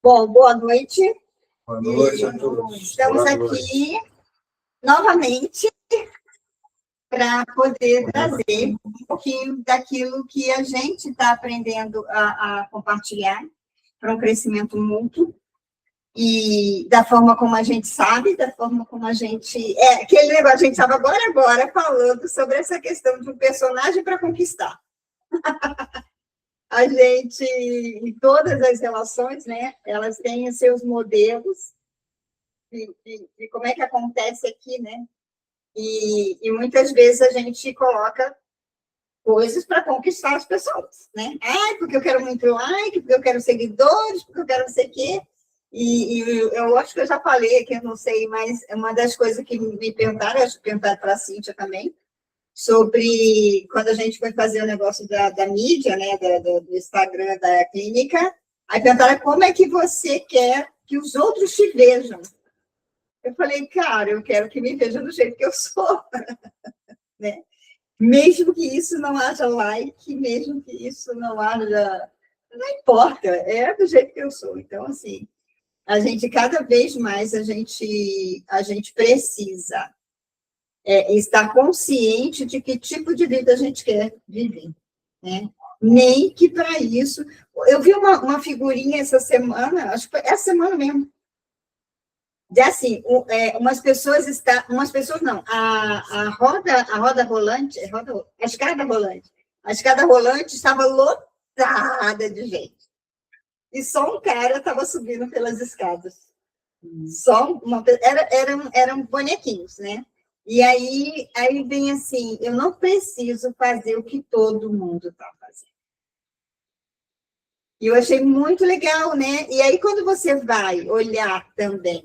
Bom, boa noite. Boa noite a todos. Estamos aqui novamente para poder trazer um pouquinho daquilo que a gente está aprendendo a compartilhar para um crescimento mútuo e da forma como a gente sabe, da forma como a gente... aquele negócio, a gente estava agora falando sobre essa questão de um personagem para conquistar. A gente, em todas as relações, né, elas têm os seus modelos de como é que acontece aqui, né? E muitas vezes a gente coloca coisas para conquistar as pessoas, né? Porque eu quero muito like, porque eu quero seguidores, porque eu quero não sei o quê. E eu acho que eu já falei aqui, eu não sei, mas uma das coisas que me perguntaram, acho que perguntaram para a Cíntia também, sobre quando a gente foi fazer o negócio da mídia, né, do Instagram da clínica, aí perguntaram como é que você quer que os outros te vejam. Eu falei, cara, eu quero que me vejam do jeito que eu sou, né? Mesmo que isso não haja like, mesmo que isso não haja... Não importa, é do jeito que eu sou. Então, assim, a gente, cada vez mais, a gente precisa estar consciente de que tipo de vida a gente quer viver, né? Nem que para isso... Eu vi uma figurinha essa semana, acho que foi essa semana mesmo, de assim, umas pessoas não, a roda rolante, a escada rolante estava lotada de gente. E só um cara estava subindo pelas escadas. Eram bonequinhos, né? E aí vem assim, eu não preciso fazer o que todo mundo está fazendo. E eu achei muito legal, né? E aí, quando você vai olhar também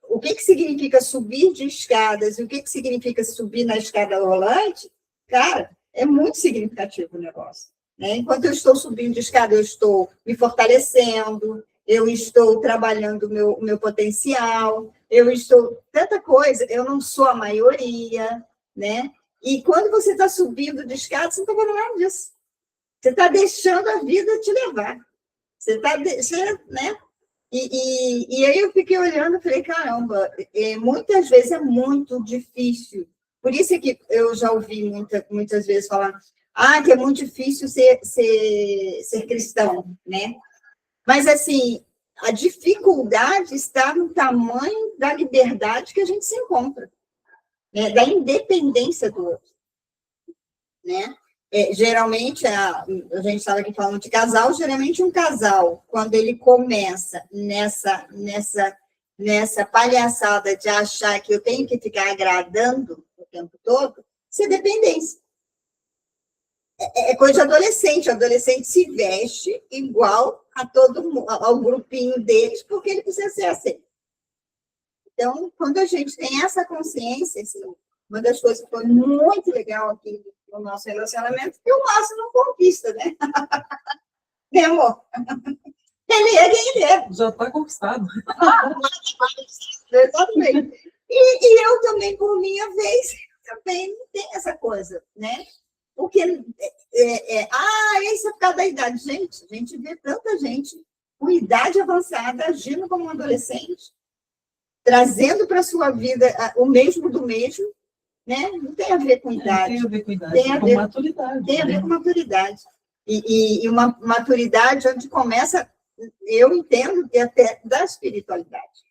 o que significa subir de escadas e o que significa subir na escada rolante, cara, é muito significativo o negócio, né? Enquanto eu estou subindo de escada, eu estou me fortalecendo, eu estou trabalhando o meu potencial, tanta coisa, eu não sou a maioria, né? E quando você está subindo de escada, você não está fazendo nada disso. Você está deixando a vida te levar. Você está deixando, né? E aí eu fiquei olhando e falei, caramba, muitas vezes é muito difícil. Por isso é que eu já ouvi muitas vezes falar, que é muito difícil ser cristão, né? Mas, assim, a dificuldade está no tamanho da liberdade que a gente se encontra, né? Da independência do outro, né? Geralmente, a gente estava aqui falando de casal, geralmente um casal, quando ele começa nessa palhaçada de achar que eu tenho que ficar agradando o tempo todo, isso é dependência. É coisa de adolescente. O adolescente se veste igual ao grupinho deles, porque ele precisa ser assim. Então, quando a gente tem essa consciência, assim, uma das coisas que foi muito legal aqui no nosso relacionamento, que o Márcio não conquista, né? Né, amor? Ele é quem ele é. Já está conquistado. Exatamente. E eu também, por minha vez, também não tenho essa coisa, né? Porque, isso é por causa da idade. Gente, a gente vê tanta gente com idade avançada agindo como um adolescente, trazendo para a sua vida o mesmo do mesmo, né? Não tem a ver com idade. Tem a ver com idade, tem a ver com maturidade. Tem a ver com maturidade. E uma maturidade onde começa, eu entendo, que até da espiritualidade.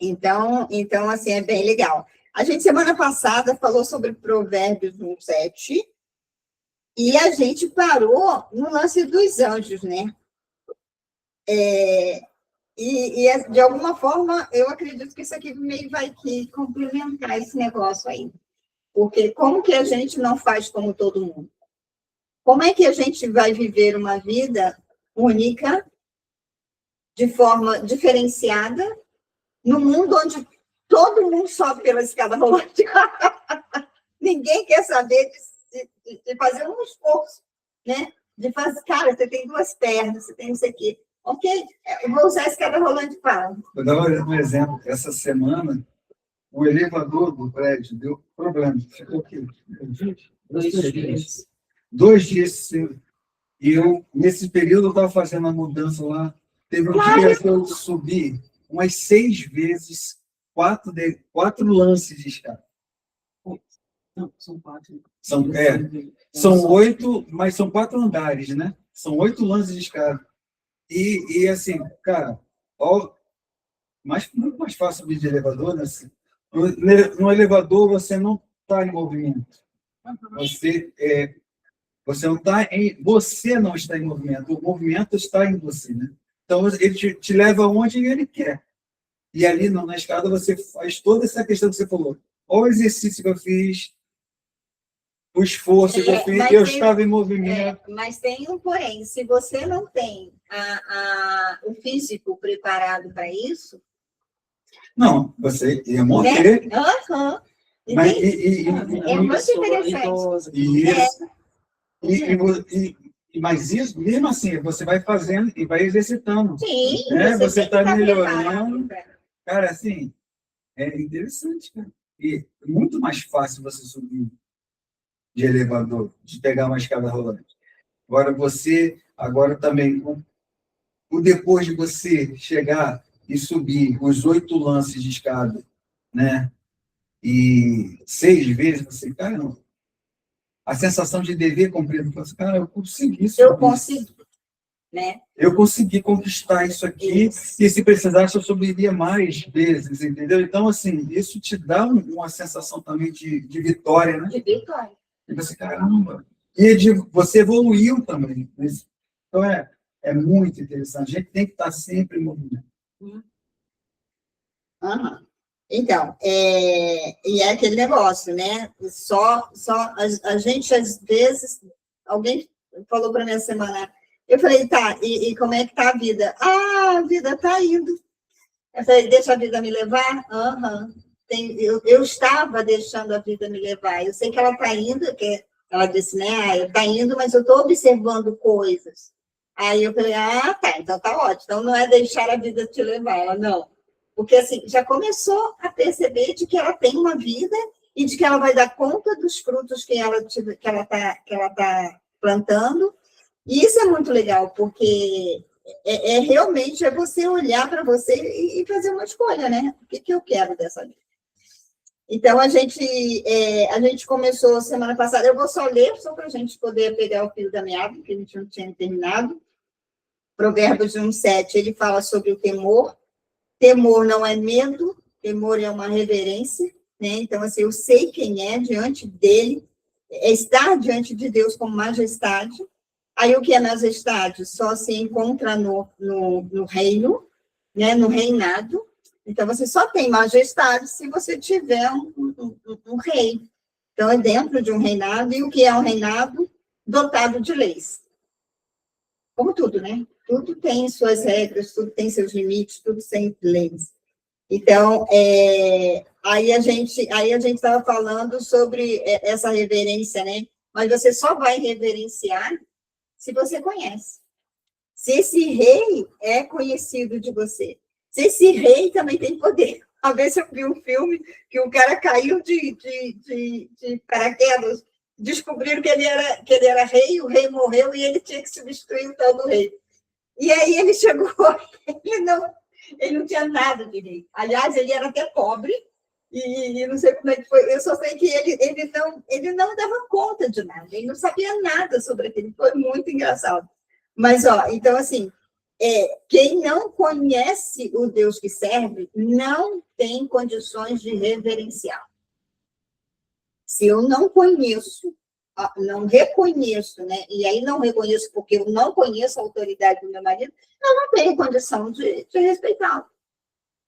Então, assim, é bem legal. A gente, semana passada, falou sobre Provérbios 1:7, e a gente parou no lance dos anjos, né? De alguma forma, eu acredito que isso aqui meio vai complementar esse negócio aí. Porque como que a gente não faz como todo mundo? Como é que a gente vai viver uma vida única, de forma diferenciada, no mundo onde todo mundo sobe pela escada rolante? Ninguém quer saber de fazer um esforço, né? De fazer, cara, você tem 2 pernas, você tem não sei o quê. Ok, eu vou usar a escada rolante para. Vou dar um exemplo. Essa semana, o elevador do prédio deu problema. Ficou aqui. 2 dias. 2 dias sem E eu, nesse período, eu estava fazendo a mudança lá. Teve um dia que eu subi umas 6 vezes, 4 lances de escada. Não, são 4. São 8, mas são 4 andares, né? São 8 lances de escada. E assim, cara, ó, muito mais fácil subir de elevador, né? Assim, no elevador você não está em movimento. Você não está em movimento. O movimento está em você, né? Então ele te leva onde ele quer. E ali não, na escada você faz toda essa questão que você falou. Olha o exercício que eu fiz, o esforço que eu fiz, eu estava em movimento. Mas tem um porém, se você não tem o físico preparado para isso... Não, você ia morrer. Né? Uhum. Mas, é muito interessante. Mas isso, mesmo assim, você vai fazendo e vai exercitando. Sim, né? Você está melhorando. Cara, assim, é interessante, cara. E é muito mais fácil você subir de elevador, de pegar uma escada rolante. Agora também, depois de você chegar e subir os 8 lances de escada, né? E 6 vezes, você, cara, a sensação de dever cumprido, cara, eu consegui subir. Eu consegui, né? Eu consegui conquistar isso aqui, e se precisasse, eu subiria mais vezes, entendeu? Então, assim, isso te dá uma sensação também de vitória, né? De vitória. E você, caramba. E você evoluiu também. Então, é muito interessante. A gente tem que estar sempre em movimento. Uhum. Então, e é aquele negócio, né? A gente, às vezes, alguém falou para mim essa semana, eu falei, tá, e como é que tá a vida? Ah, a vida tá indo. Eu falei, deixa a vida me levar? Eu estava deixando a vida me levar. Eu sei que ela está indo, que ela disse, né? Está indo, mas eu estou observando coisas. Aí eu falei, tá, então tá ótimo. Então não é deixar a vida te levar, ela não. Porque assim, já começou a perceber de que ela tem uma vida e de que ela vai dar conta dos frutos que ela tá plantando. E isso é muito legal, porque realmente você olhar para você e fazer uma escolha, né? O que eu quero dessa vida? Então, a gente começou semana passada, eu vou só ler, só para a gente poder pegar o fio da meada, que a gente não tinha terminado. Provérbios 1:7, ele fala sobre o temor. Temor não é medo, temor é uma reverência, né? Então, assim, eu sei quem é diante dele, estar diante de Deus como majestade. Aí, o que é majestade? Só se encontra no reino, né? No reinado. Então, você só tem majestade se você tiver um rei. Então, é dentro de um reinado. E o que é um reinado? Dotado de leis. Como tudo, né? Tudo tem suas regras, tudo tem seus limites, tudo tem leis. Então, aí a gente estava falando sobre essa reverência, né? Mas você só vai reverenciar se você conhece. Se esse rei é conhecido de você. Se esse rei também tem poder. Uma vez eu vi um filme que o cara caiu de paraquedas, descobriram que ele era rei, o rei morreu e ele tinha que substituir o tal do rei. E aí ele chegou, ele não tinha nada de rei. Aliás, ele era até pobre, e não sei como é que foi, eu só sei que ele não dava conta de nada, ele não sabia nada sobre aquilo, foi muito engraçado. Mas, então, assim, quem não conhece o Deus que serve, não tem condições de reverenciar. Se eu não conheço, não reconheço, né? E aí não reconheço porque eu não conheço a autoridade do meu marido, eu não tenho condição de respeitá-lo,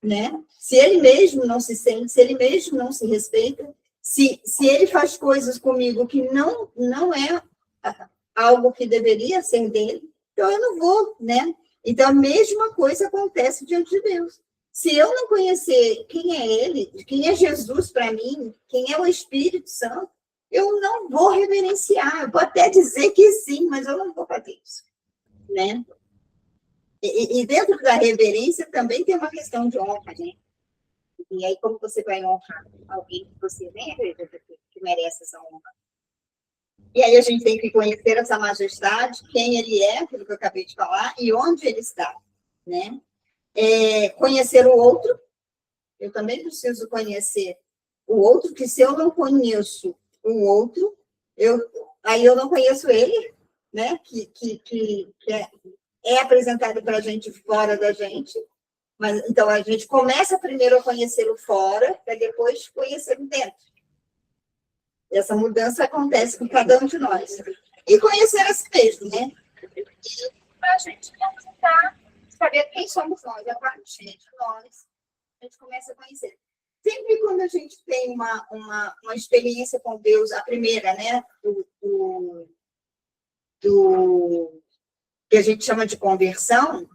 né? Se ele mesmo não se sente, se ele mesmo não se respeita, se ele faz coisas comigo que não é algo que deveria ser dele, então eu não vou, né? Então a mesma coisa acontece diante de Deus. Se eu não conhecer quem é ele, quem é Jesus para mim, quem é o Espírito Santo, eu não vou reverenciar. Eu vou até dizer que sim, mas eu não vou fazer isso, né? E dentro da reverência também tem uma questão de honra, né? E aí, como você vai honrar alguém que você nem acredita que merece essa honra? E aí a gente tem que conhecer essa majestade, quem ele é, aquilo que eu acabei de falar, e onde ele está, né? Conhecer o outro, eu também preciso conhecer o outro, que se eu não conheço o outro, aí eu não conheço ele, né? Que é apresentado para a gente fora da gente. Mas, então, a gente começa primeiro a conhecer o fora, para depois conhecer o dentro. Essa mudança acontece com cada um de nós. E conhecer a si mesmo, né? Para a gente tentar saber quem somos nós, a partir de nós, a gente começa a conhecer. Sempre quando a gente tem uma experiência com Deus, a primeira, né? Do que a gente chama de conversão,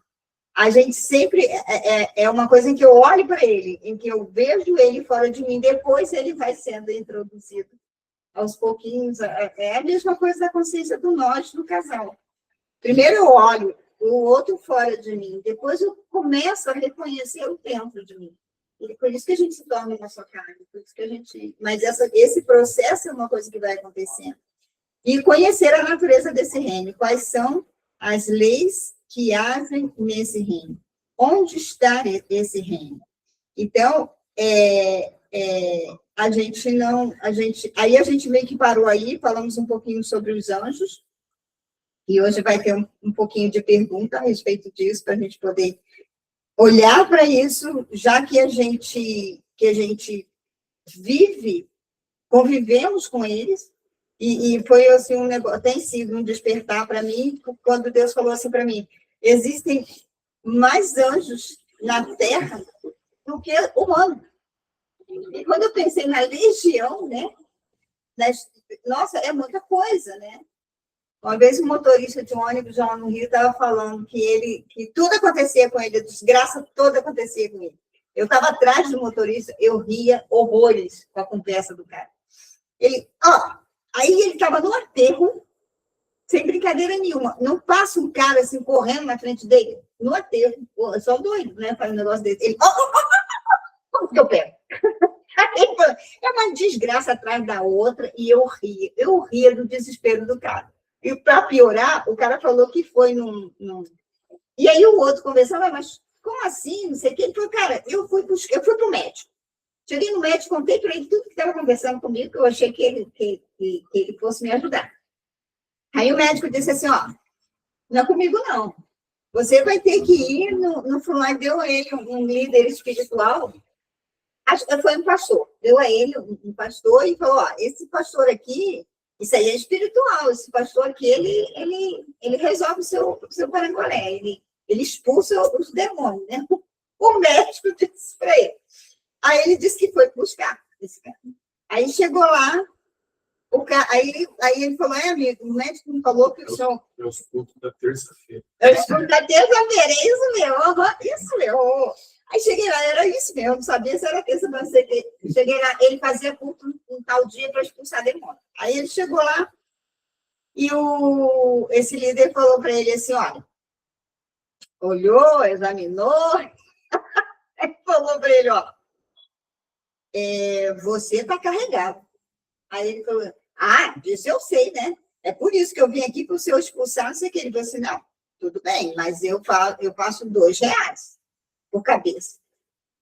a gente sempre é uma coisa em que eu olho para ele, em que eu vejo ele fora de mim, depois ele vai sendo introduzido aos pouquinhos. É a mesma coisa da consciência do nós, do casal. Primeiro eu olho o outro fora de mim, depois eu começo a reconhecer o dentro de mim. E por isso que a gente se torna uma só carne, por isso que a gente... Mas esse processo é uma coisa que vai acontecendo. E conhecer a natureza desse reino, quais são as leis que agem nesse reino. Onde está esse reino? Então, a gente meio que parou aí, falamos um pouquinho sobre os anjos, e hoje vai ter um pouquinho de pergunta a respeito disso, para a gente poder olhar para isso, já que a gente convivemos com eles, e foi assim um negócio, tem sido um despertar para mim, quando Deus falou assim para mim, existem mais anjos na Terra do que humanos. E quando eu pensei na legião, né? Nossa, é muita coisa, né? Uma vez um motorista de um ônibus lá no Rio estava falando que tudo acontecia com ele, a desgraça toda acontecia com ele. Eu estava atrás do motorista, eu ria horrores com a conversa do cara. Aí ele estava no aterro, sem brincadeira nenhuma. Não passa um cara assim correndo na frente dele, no aterro, só doido, né? Faz um negócio desse. Ele, como que eu pego? É uma desgraça atrás da outra, e eu ria do desespero do cara. E para piorar, o cara falou que foi num... E aí o outro conversava, mas como assim? Não sei o que. Ele falou, cara, eu fui para o médico. Cheguei no médico, contei para ele tudo que estava conversando comigo, que eu achei que ele fosse me ajudar. Aí o médico disse assim, não é comigo não. Você vai ter que ir no fulano, deu a ele um líder espiritual, foi um pastor, deu a ele um pastor e falou, esse pastor aqui, isso aí é espiritual, esse pastor aqui, ele resolve o seu parangolé, ele expulsa os demônios, né? O médico disse para ele. Aí ele disse que foi buscar esse cara. Aí chegou lá, aí ele falou, amigo, o médico me falou que o senhor... Eu escuto da terça-feira. Eu escuto da terça-feira, é isso mesmo, isso mesmo. Aí cheguei lá, era isso mesmo, não sabia se era terça, mas cheguei lá, ele fazia culto um tal dia para expulsar demônio. Aí ele chegou lá e esse líder falou para ele assim, olha, olhou, examinou, aí falou para ele, você está carregado. Aí ele falou, disso eu sei, né? É por isso que eu vim aqui para o senhor expulsar, não sei o que. Ele falou assim, não, tudo bem, mas eu passo R$2 por cabeça.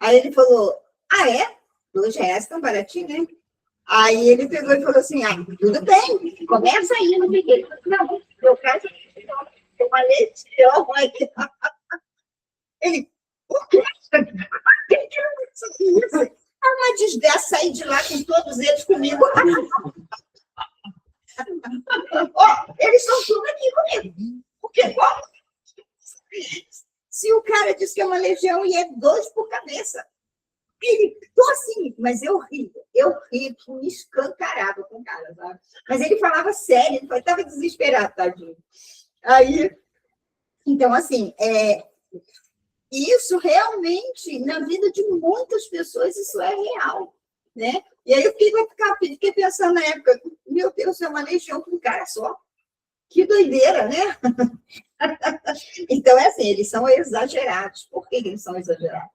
Aí ele falou, é? R$2 tão baratinho, né? Aí ele pegou e falou assim, tudo bem, começa aí, não me diga. Não, meu caso é uma legião aqui. Ele, por quê? Por que isso? Uma desgraça sair de lá com todos eles comigo. Eles estão tudo aqui comigo. Porque se o cara disse que é uma legião e é 2 por cabeça. Ele, tô assim, mas eu ri, que me escancarava com o cara, sabe? Mas ele falava sério, ele estava desesperado, tadinho. Aí, então, assim, isso realmente, na vida de muitas pessoas, isso é real, né? E aí eu fiquei pensando na época, meu Deus, é uma legião com um cara só. Que doideira, né? Então, é assim, eles são exagerados. Por que eles são exagerados?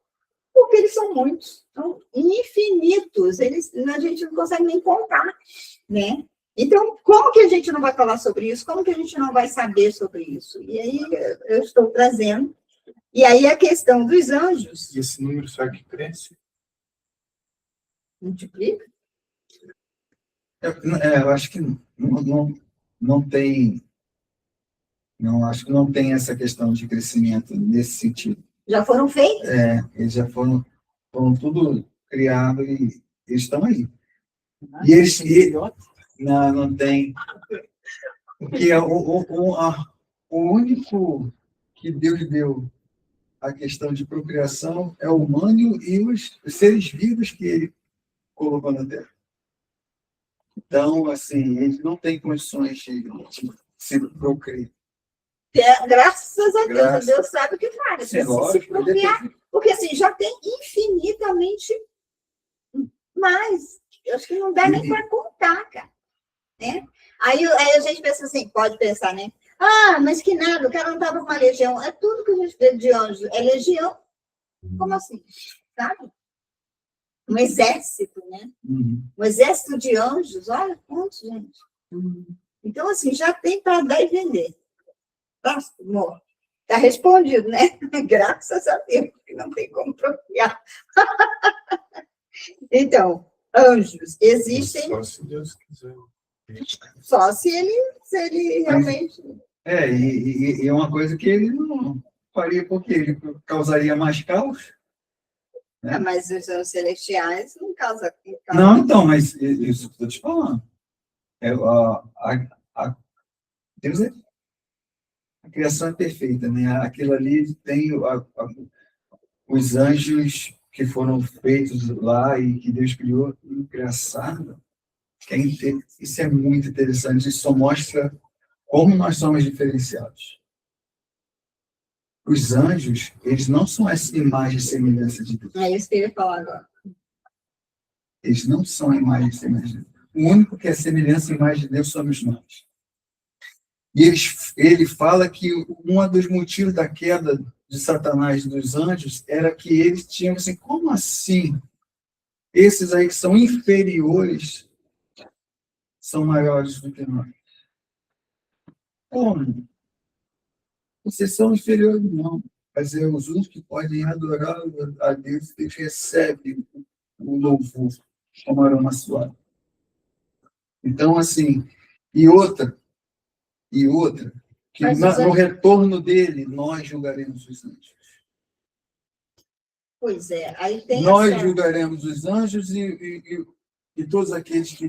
Porque eles são muitos, são infinitos. A gente não consegue nem contar, né? Então, como que a gente não vai falar sobre isso? Como que a gente não vai saber sobre isso? E aí eu estou trazendo. E aí a questão dos anjos. E esse número será que cresce? Multiplica? Eu acho que não tem, não acho que não tem essa questão de crescimento nesse sentido. Já foram feitos? Eles já foram tudo criados e eles estão aí. E eles não tem, porque o único que Deus deu a questão de procriação é o humano e os seres vivos que ele colocou na Terra. Então, assim, eles não têm condições de se procriar. Graças a Deus, Graças. Deus sabe o que faz. Sim, Precisa se lógico, procriar, porque assim, já tem infinitamente mais. Eu acho que não dá nem para contar, cara. Né? Aí a gente pensa assim, pode pensar, né? Ah, mas que nada, o cara não estava com uma legião. É tudo que a gente vê de anjo. É legião. Como assim? Sabe? Um exército, né? Um exército de anjos. Olha quantos, gente. Então, assim, já tem para dar e vender. Está respondido, né? Graças a Deus, que não tem como procriar. Então, anjos existem. Só se Deus quiser. Só se ele realmente. E é uma coisa que ele não faria, porque ele causaria mais caos. Né? Mas os anjos celestiais não causam. Não, então, mas isso que estou te falando. Deus a criação é perfeita, né? Aquilo ali tem os anjos que foram feitos lá e que Deus criou, engraçado. Isso é muito interessante, isso só mostra como nós somos diferenciados. Os anjos, eles não são essa imagem e semelhança de Deus. É isso que eu ia falar agora. Eles não são a imagem e semelhança de Deus. O único que é semelhança e imagem de Deus somos nós. E ele fala que um dos motivos da queda de Satanás e dos anjos era que eles tinham assim, como assim? Esses aí que são inferiores são maiores do que nós. Como? Vocês são inferiores, não. Mas é os únicos que podem adorar a Deus, eles recebem o louvor como aroma suave. Então, assim, e outra, que no retorno dele, nós julgaremos os anjos. Pois é, aí tem nós julgaremos os anjos e todos aqueles que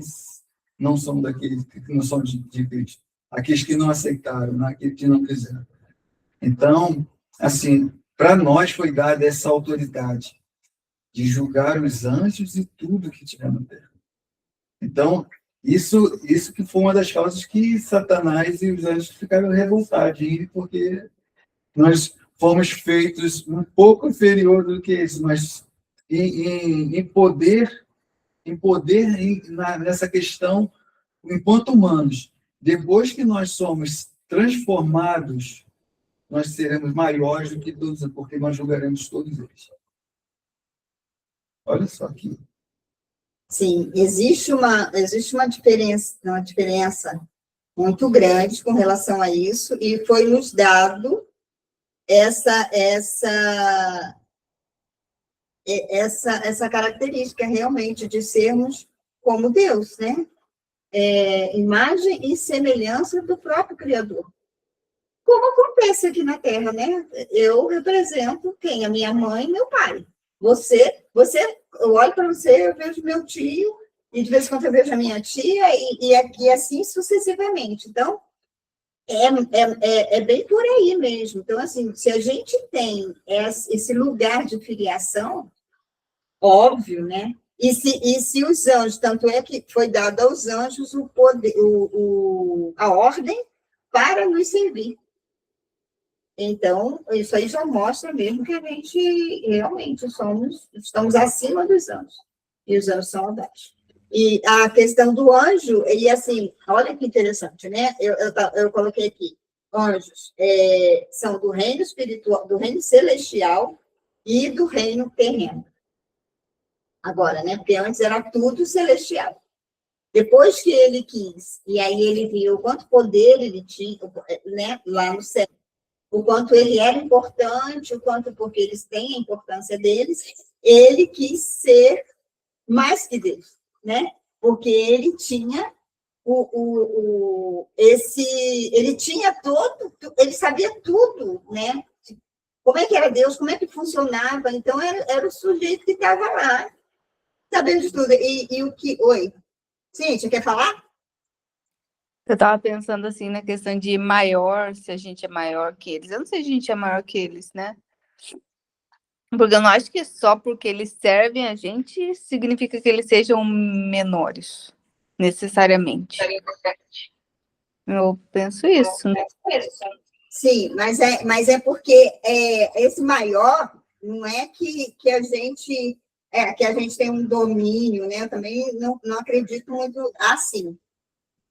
não são daqueles, que não são de Cristo. Aqueles que não aceitaram, né? Aqueles que não quiseram. Então, assim, para nós foi dada essa autoridade de julgar os anjos e tudo que tiver na terra. Então, isso que foi uma das causas que Satanás e os anjos ficaram revoltados, porque nós fomos feitos um pouco inferior do que eles, mas em poder nessa questão, enquanto humanos. Depois que nós somos transformados, nós seremos maiores do que todos, porque nós julgaremos todos eles. Olha só aqui. Sim, existe uma diferença muito grande com relação a isso, e foi nos dado essa característica realmente de sermos como Deus, né? Imagem e semelhança do próprio Criador. Como acontece aqui na Terra, né? Eu represento quem? A minha mãe e meu pai. Eu olho para você, eu vejo meu tio, e de vez em quando eu vejo a minha tia, e assim sucessivamente. Então, é bem por aí mesmo. Então, assim, se a gente tem esse lugar de filiação, óbvio, né? E se os anjos, tanto é que foi dado aos anjos o poder, a ordem para nos servir. Então, isso aí já mostra mesmo que a gente realmente estamos acima dos anjos. E os anjos são abaixo. E a questão do anjo, e assim, olha que interessante, né? Eu coloquei aqui, anjos são do reino espiritual, do reino celestial e do reino terreno. Agora, né? Porque antes era tudo celestial. Depois que ele quis, e aí ele viu quanto poder ele tinha, né, lá no céu, o quanto ele era importante, o quanto, porque eles têm a importância deles, ele quis ser mais que Deus, né? Porque ele tinha ele tinha todo, ele sabia tudo, né? Como é que era Deus, como é que funcionava, então era o sujeito que estava lá, sabendo de tudo. E o que... Oi, Cíntia, quer falar? Eu tava pensando assim na questão de maior, se a gente é maior que eles. Eu não sei se a gente é maior que eles, né? Porque eu não acho que só porque eles servem a gente significa que eles sejam menores, necessariamente. Eu penso isso, né? Sim, mas é porque esse maior não é que a gente tem um domínio, né? Eu também não acredito muito assim.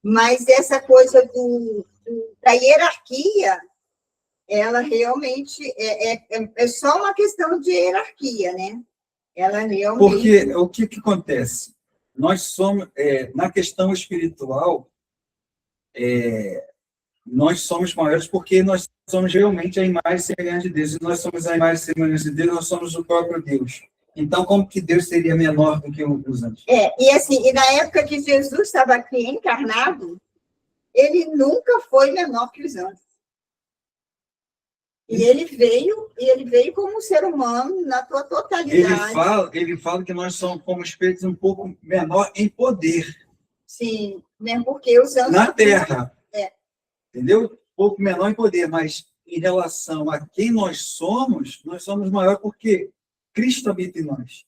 Mas essa coisa da hierarquia, ela realmente é só uma questão de hierarquia, né? Ela realmente... Porque o que acontece? Nós somos, na questão espiritual, nós somos maiores porque nós somos realmente a imagem e semelhança de Deus. E nós somos a imagem e semelhança de Deus, nós somos o próprio Deus. Então, como que Deus seria menor do que os anjos? E assim, e na época que Jesus estava aqui encarnado, ele nunca foi menor que os anjos. E ele veio como um ser humano na sua totalidade. Ele fala que nós somos como espíritos um pouco menor em poder. Sim, mesmo porque os anjos... Na Terra. Entendeu? Um pouco menor em poder, mas em relação a quem nós somos maior porque Cristo habita em nós.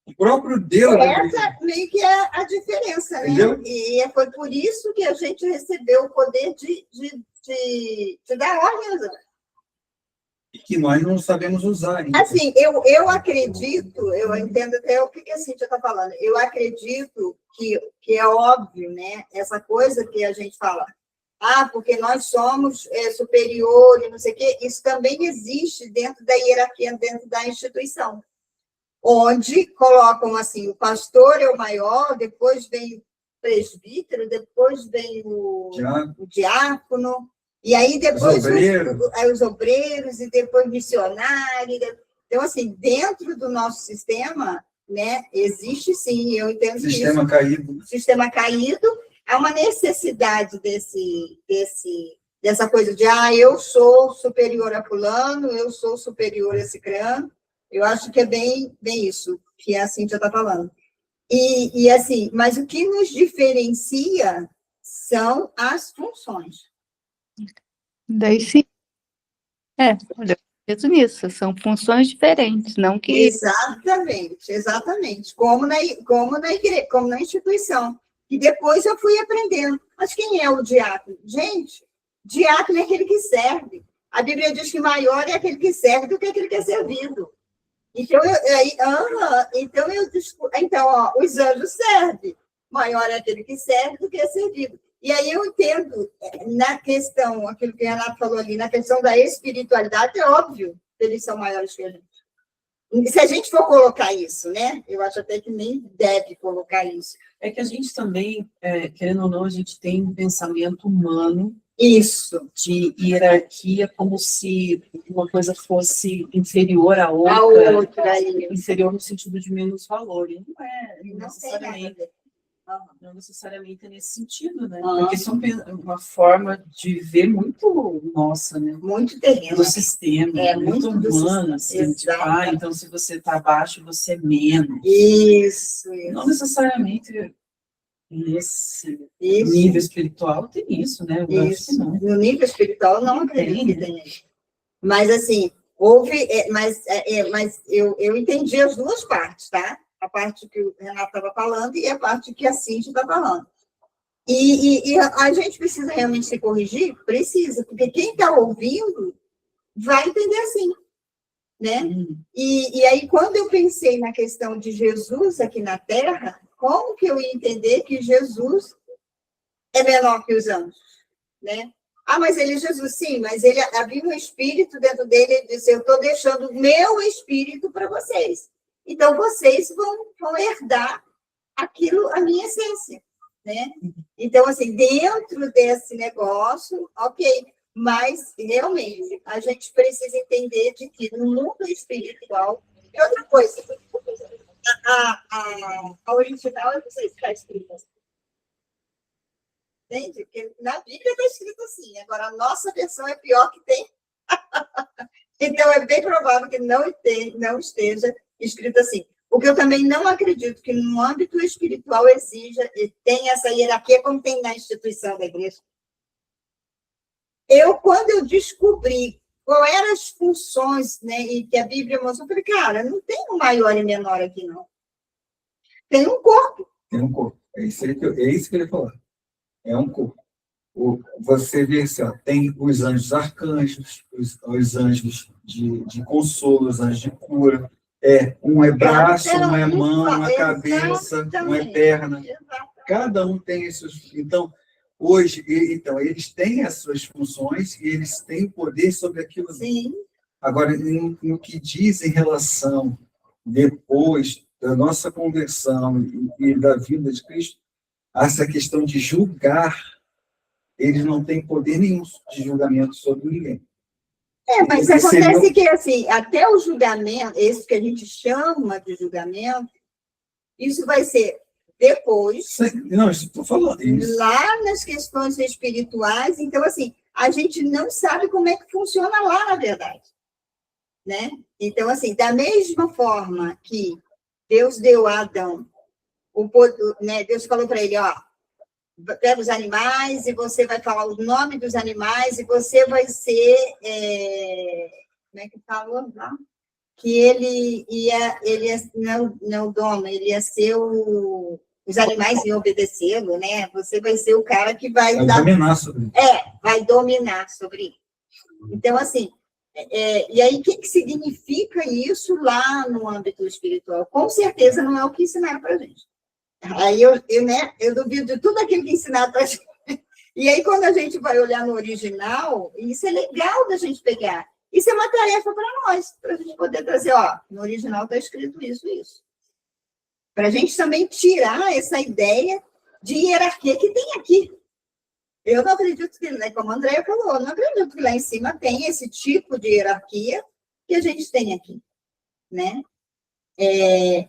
O próprio Deus... Essa meio que é a diferença, né? Entendeu? E foi por isso que a gente recebeu o poder de dar ordem aos anjos. E que nós não sabemos usar ainda. Assim, eu acredito, eu entendo até o que a Cíntia está falando, eu acredito que é óbvio, né? Essa coisa que a gente fala, porque nós somos superiores, não sei o quê, isso também existe dentro da hierarquia, dentro da instituição, onde colocam assim, o pastor é o maior, depois vem o presbítero, depois vem o diácono, e aí depois os obreiros, e depois missionários. Então, assim, dentro do nosso sistema, né, existe sim, eu entendo sistema isso. Caído. Sistema caído, há uma necessidade dessa coisa de, eu sou superior a fulano, eu sou superior a cicrano. Eu acho que é bem isso que a Cíntia está falando. E assim, mas o que nos diferencia são as funções. Daí sim. Eu acredito nisso, são funções diferentes, não que... Exatamente. Como na igreja, como na instituição. E depois eu fui aprendendo. Mas quem é o diácono? Gente, diácono é aquele que serve. A Bíblia diz que maior é aquele que serve do que aquele que é servido. Então, os anjos servem. Maior é aquele que serve do que é servido. E aí eu entendo, na questão, aquilo que a Renata falou ali, na questão da espiritualidade, é óbvio que eles são maiores que a gente. E se a gente for colocar isso, né? Eu acho até que nem deve colocar isso. É que a gente também, querendo ou não, a gente tem um pensamento humano. Isso. De hierarquia, como se uma coisa fosse inferior à outra. Inferior no sentido de menos valor. E não é necessariamente. Não necessariamente nesse sentido, né? Porque isso é uma forma de ver muito nossa, né? Muito terreno. Do sistema, muito humana, assim, tipo, então se você está abaixo, você é menos. Isso. Não necessariamente nesse nível espiritual tem isso, né? Isso. No nível espiritual, não acredito que tenha isso. Mas, assim, mas eu entendi as duas partes, tá? A parte que o Renato estava falando e a parte que a Cíntia está falando. E a gente precisa realmente se corrigir? Precisa, porque quem está ouvindo vai entender assim, né? E aí, quando eu pensei na questão de Jesus aqui na Terra, como que eu ia entender que Jesus é menor que os anjos, né? Mas ele é Jesus, sim, mas ele havia um espírito dentro dele, ele disse, eu estou deixando o meu espírito para vocês. Então, vocês vão herdar aquilo, a minha essência. né? Então, assim, dentro desse negócio, ok, mas realmente a gente precisa entender de que no mundo espiritual, e outra coisa, a original, eu não sei se está escrito assim. Entende? Porque na Bíblia está escrito assim, agora a nossa versão é pior que tem. Então, é bem provável que não esteja escrito assim. O que eu também não acredito que no âmbito espiritual exija, e tem essa hierarquia como tem na instituição da igreja. Quando eu descobri qual eram as funções, né, e que a Bíblia mostrou, eu falei, cara, não tem um maior e menor aqui, não. Tem um corpo. Tem um corpo. É isso que ele falou. É um corpo. Você vê assim, ó, tem os anjos arcanjos, os anjos de consolo, os anjos de cura. Um é braço, um é mão, uma cabeça, uma é perna. Cada um tem esses. Então, hoje, eles têm as suas funções e eles têm poder sobre aquilo. Sim. Agora, no que diz em relação, depois da nossa conversão e da vida de Cristo, essa questão de julgar, eles não têm poder nenhum de julgamento sobre ninguém. Mas acontece que, assim, até o julgamento, esse que a gente chama de julgamento, isso vai ser depois. Não, isso estou falando. Isso. Lá nas questões espirituais, então, assim, a gente não sabe como é que funciona lá, na verdade. Né? Então, assim, da mesma forma que Deus deu a Adão, né? Deus falou para ele, ó, pega os animais e você vai falar o nome dos animais e você vai ser, como é que falou lá? Que ele ia não o dono, ele ia ser os animais iam obedecê-lo, né? Você vai ser o cara que vai dominar sobre isso. Vai dominar sobre isso. Então, assim, e aí o que significa isso lá no âmbito espiritual? Com certeza não é o que ensinaram para a gente. Aí eu duvido de tudo aquilo que ensinaram para a gente. E aí, quando a gente vai olhar no original, isso é legal da gente pegar. Isso é uma tarefa para nós, para a gente poder trazer, ó, no original está escrito isso e isso. Para a gente também tirar essa ideia de hierarquia que tem aqui. Eu não acredito que, né, como a Andréia falou, não acredito que lá em cima tem esse tipo de hierarquia que a gente tem aqui, né?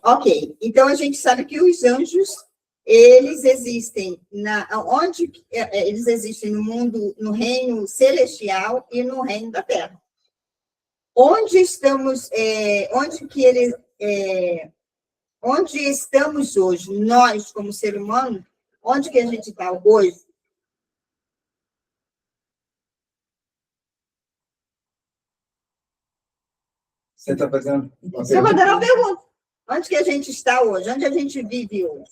Ok, então a gente sabe que os anjos, eles existem eles existem no mundo, no reino celestial e no reino da terra. Onde estamos hoje, nós como ser humano, onde que a gente está hoje? Você está fazendo uma Estou fazendo uma pergunta. Onde que a gente está hoje? Onde a gente vive hoje?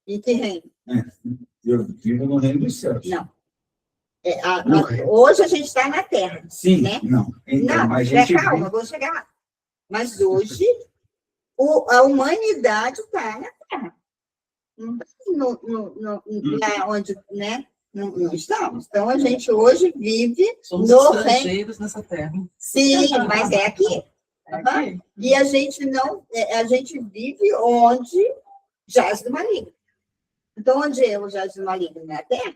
Em que reino? Eu vivo no reino dos céus. Não. Hoje a gente está na Terra. Sim, né? não. Então, não, a gente calma, eu vou chegar lá. Mas hoje, a humanidade está na Terra. Não está onde, né? Não estamos. Então, a gente hoje vive Somos no reino. estrangeiros nessa terra. Sim, mas é aqui. Aqui. E a gente vive onde jaz do maligno. Então, onde é o jaz do maligno? Na Terra?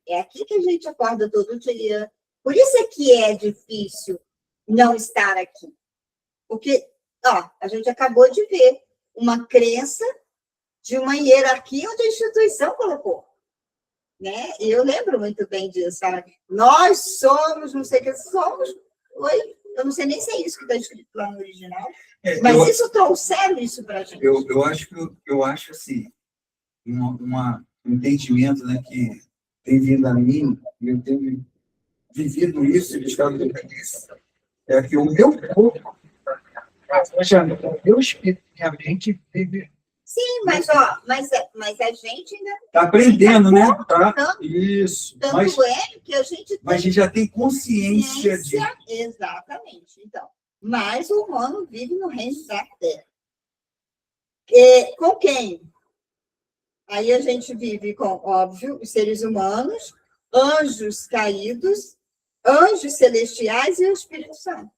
É aqui que a gente acorda todo dia. Por isso é que é difícil não estar aqui. Porque, a gente acabou de ver uma crença de uma hierarquia onde a instituição colocou. Né? E eu lembro muito bem disso. Sabe? Nós somos, não sei o que somos. Oi? Eu não sei nem se é isso que está escrito lá no original. Mas isso trouxeram isso para a gente. Eu acho assim, um entendimento, né, que tem vindo a mim, eu tenho vivido isso e buscado isso, é que o meu corpo, o meu espírito, a gente vive. Sim, mas a gente ainda está aprendendo, né? Tá? Isso. Tanto que a gente mas a gente já tem consciência disso. Exatamente. Então, mas o humano vive no reino da terra. Com quem? Aí a gente vive com, óbvio, os seres humanos, anjos caídos, anjos celestiais e o Espírito Santo.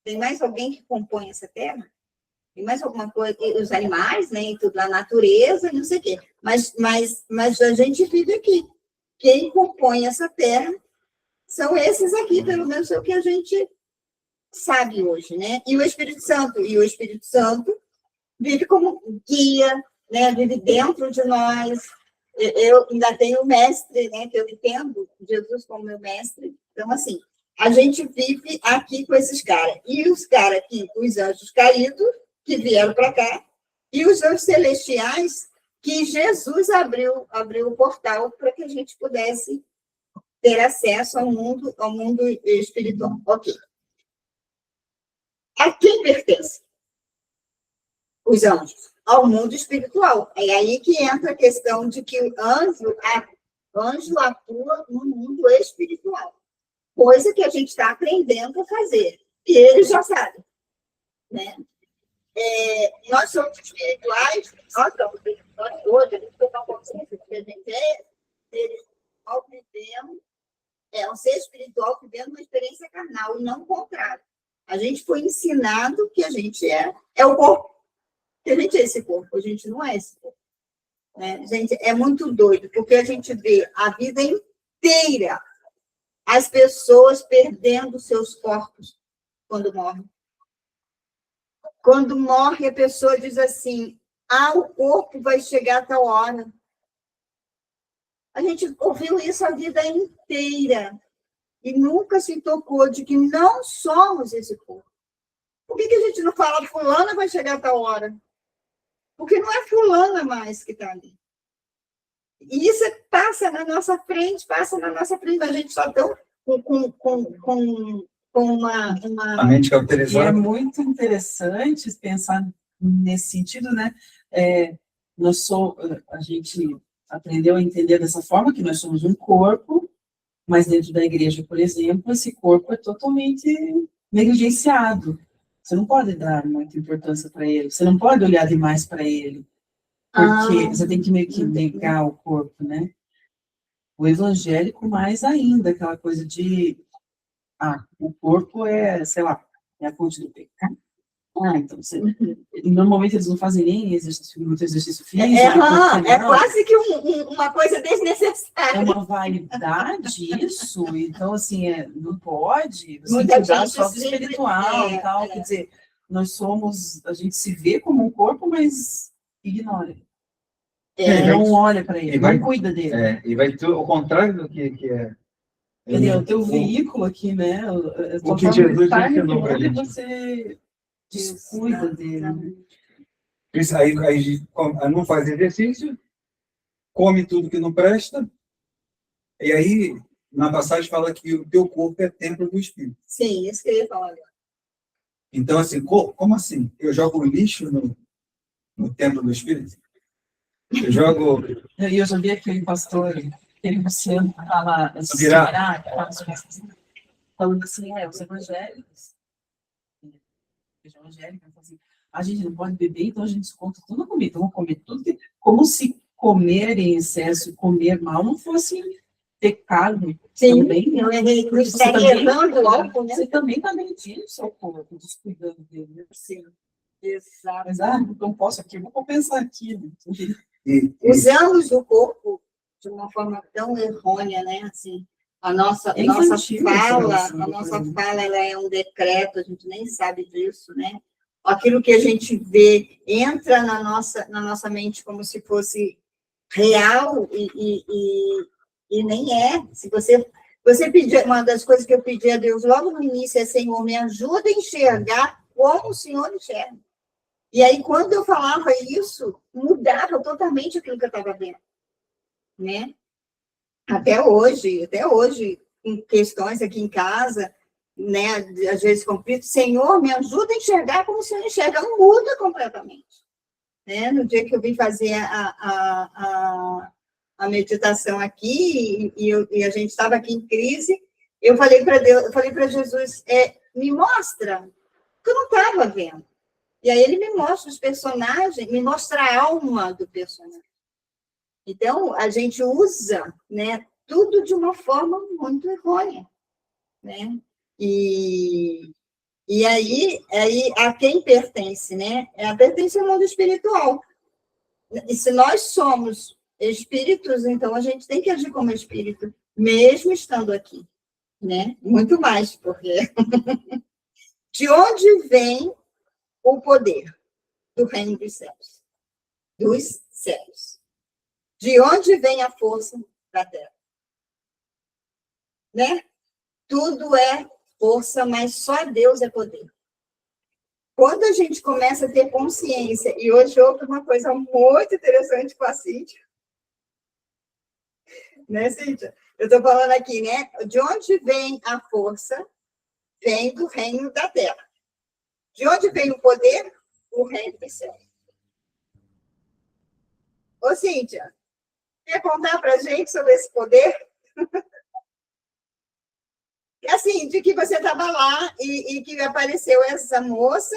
Tem mais alguém que compõe essa terra? e mais alguma coisa, e os animais, né, e tudo, a natureza, não sei o quê. Mas a gente vive aqui. Quem compõe essa terra são esses aqui, pelo menos é o que a gente sabe hoje, né? E o Espírito Santo vive como guia, né? Vive dentro de nós. Eu ainda tenho o mestre, né? Que eu entendo Jesus como meu mestre. Então, assim, a gente vive aqui com esses caras. E os caras aqui, os anjos caídos, que vieram para cá, e os anjos celestiais, que Jesus abriu o portal para que a gente pudesse ter acesso ao mundo espiritual. Ok. A quem pertence? Os anjos. Ao mundo espiritual. É aí que entra a questão de que o anjo atua no mundo espiritual. Coisa que a gente está aprendendo a fazer. E eles já sabem. Né? Nós somos espirituais, nós somos espirituais hoje, a gente tem uma consciência de que a gente é ser espiritual vivendo, um ser espiritual vivendo uma experiência carnal, e não o contrário. A gente foi ensinado que a gente é o corpo. Que a gente é esse corpo, a gente não é esse corpo. Né? Gente, é muito doido, porque a gente vê a vida inteira as pessoas perdendo seus corpos quando morrem. Quando morre, a pessoa diz assim, o corpo vai chegar a tal hora. A gente ouviu isso a vida inteira e nunca se tocou de que não somos esse corpo. Por que a gente não fala fulana vai chegar a tal hora? Porque não é fulana mais que está ali. E isso passa na nossa frente, mas a gente só está com uma... A mente E é cauterizada. muito interessante pensar nesse sentido, né? A gente aprendeu a entender dessa forma que nós somos um corpo, mas dentro da igreja, por exemplo, esse corpo é totalmente negligenciado. Você não pode dar muita importância para ele, você não pode olhar demais para ele, porque você tem que meio que negar o corpo, né? O evangélico, mais ainda, aquela coisa de o corpo sei lá, é a fonte do pecado. Então normalmente eles não fazem nem muito exercício físico. É quase que uma coisa desnecessária. É uma vaidade isso. Então, assim, não pode. Você Muita tem que cuidar gente só do espiritual e tal. Quer dizer, a gente se vê como um corpo, mas ignora. Não olha para ele, não cuida dele. E vai tudo ao contrário do que é. O teu veículo aqui, né? O que Jesus ensinou para ele. gente. Você descuida dele. Isso aí não faz exercício, come tudo que não presta, e aí, na passagem, fala que o teu corpo é templo do Espírito. Sim, isso que eu ia falar. Então, assim, como assim? Eu jogo lixo no templo do Espírito? Eu jogo... E eu já vi aquele pastor, aquele Luciano, fala falando assim, os evangélicos, a gente não pode beber, então a gente desconta tudo na comida, vamos comer tudo, como se comer em excesso, comer mal, não fosse pecado. Sim, também. Você também está mentindo o seu corpo, descuidando dele. Sim, exato. Mas, não posso aqui, vou pensar aqui. Né? Usamos o corpo de uma forma tão errônea, né? Assim, a nossa fala ela é um decreto, a gente nem sabe disso, né? Aquilo que a gente vê entra na nossa mente como se fosse real e nem é. Se você pedir, uma das coisas que eu pedi a Deus logo no início é, Senhor, me ajuda a enxergar como o Senhor enxerga. E aí, quando eu falava isso, mudava totalmente aquilo que eu estava vendo, né? Até hoje, em questões aqui em casa, né? Às vezes conflito, Senhor, me ajuda a enxergar como o Senhor enxerga, muda completamente. Né? No dia que eu vim fazer a meditação aqui, e a gente estava aqui em crise, eu falei para Deus, eu falei para Jesus, me mostra, porque eu não estava vendo. E aí ele me mostra os personagens, me mostra a alma do personagem. Então, a gente usa, né, tudo de uma forma muito errônea, né? E E aí a quem pertence, né? Pertence ao mundo espiritual. E se nós somos espíritos, então a gente tem que agir como espírito, mesmo estando aqui, né? Muito mais, porque de onde vem o poder do reino dos céus? Dos céus. De onde vem a força da terra? Né? Tudo é força, mas só Deus é poder. Quando a gente começa a ter consciência, e hoje houve uma coisa muito interessante com a Cíntia, né, Cíntia? Eu estou falando aqui, né? De onde vem a força? Vem do reino da terra. De onde vem o poder? O reino dos céus. Ô, Cíntia, quer contar para a gente sobre esse poder? Assim, de que você estava lá e que apareceu essa moça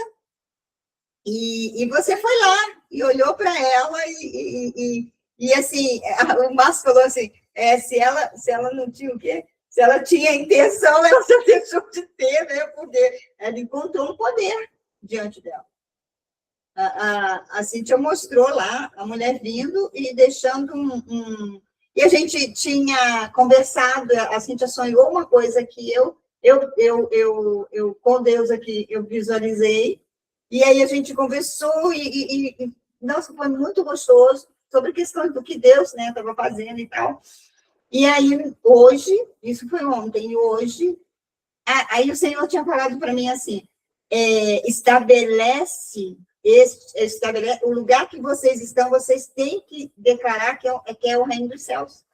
e você foi lá e olhou para ela e assim, o Márcio falou assim, se ela não tinha o quê? Se ela tinha intenção, ela já deixou de ter, né? Porque ela encontrou um poder diante dela. A Cíntia mostrou lá a mulher vindo e deixando E a gente tinha conversado, a Cíntia sonhou uma coisa que eu com Deus aqui, eu visualizei, e aí a gente conversou nossa, foi muito gostoso sobre a questão do que Deus, né, estava fazendo e tal. E aí, hoje, isso foi ontem, e hoje, aí o Senhor tinha falado para mim assim, estabelece o lugar que vocês estão, vocês têm que declarar que é o reino dos céus,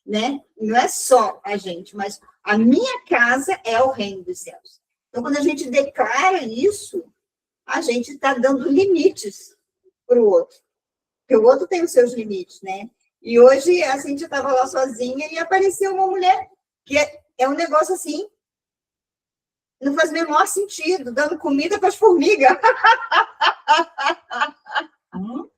né? Não é só a gente, mas a minha casa é o reino dos céus. Então, quando a gente declara isso, a gente está dando limites para o outro, porque o outro tem os seus limites, né? E hoje a Cíntia estava lá sozinha e apareceu uma mulher que é um negócio assim, não faz o menor sentido, dando comida para as formigas.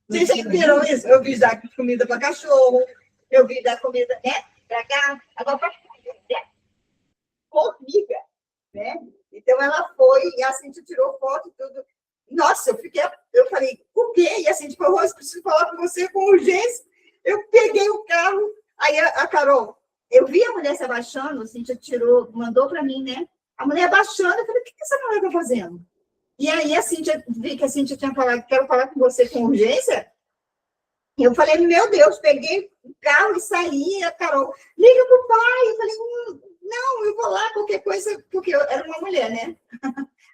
Você já viram isso? Eu vi dar comida para cachorro, eu vi dar comida, né, para gato, agora para formiga, né? Então ela foi e a Cíntia tirou foto e tudo. Nossa, eu falei, por quê? E a Cíntia falou, Rose, preciso falar com você com urgência. Eu peguei o carro, aí a Carol, eu vi a mulher se abaixando, a Cíntia mandou para mim, né? A mulher abaixando, eu falei, o que essa mulher está fazendo? E aí vi que a Cíntia tinha falado, quero falar com você com urgência. E eu falei, meu Deus, peguei o carro e saí, a Carol, liga para o pai. Eu falei, não, eu vou lá, qualquer coisa, porque eu era uma mulher, né?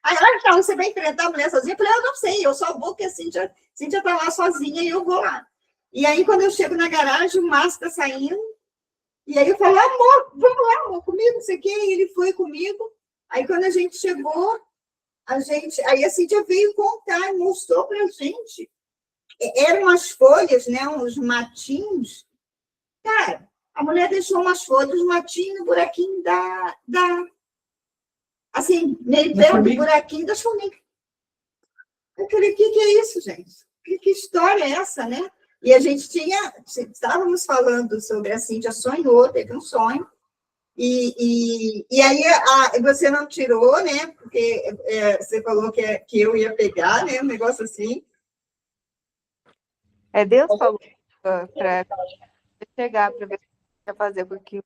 Aí ela, então, você vai enfrentar a mulher sozinha? Eu falei, eu não sei, eu só vou, porque a Cíntia está lá sozinha e eu vou lá. E aí, quando eu chego na garagem, o Márcio está saindo, e aí eu falei, amor, vamos lá, amor, comigo, não sei o quê, e ele foi comigo. Aí, quando a gente chegou, aí a Cíntia veio contar e mostrou para a gente. Eram as folhas, né, uns matinhos. Cara, a mulher deixou umas folhas, um matinho no buraquinho assim, meio perto do buraquinho das formigas. Eu falei, o que é isso, gente? Que história é essa, né? E a gente estávamos falando sobre a Cíntia sonhou, teve um sonho, e aí você não tirou, né? Porque você falou que eu ia pegar, né? Um negócio assim. Deus falou para chegar para ver o que ia fazer, porque...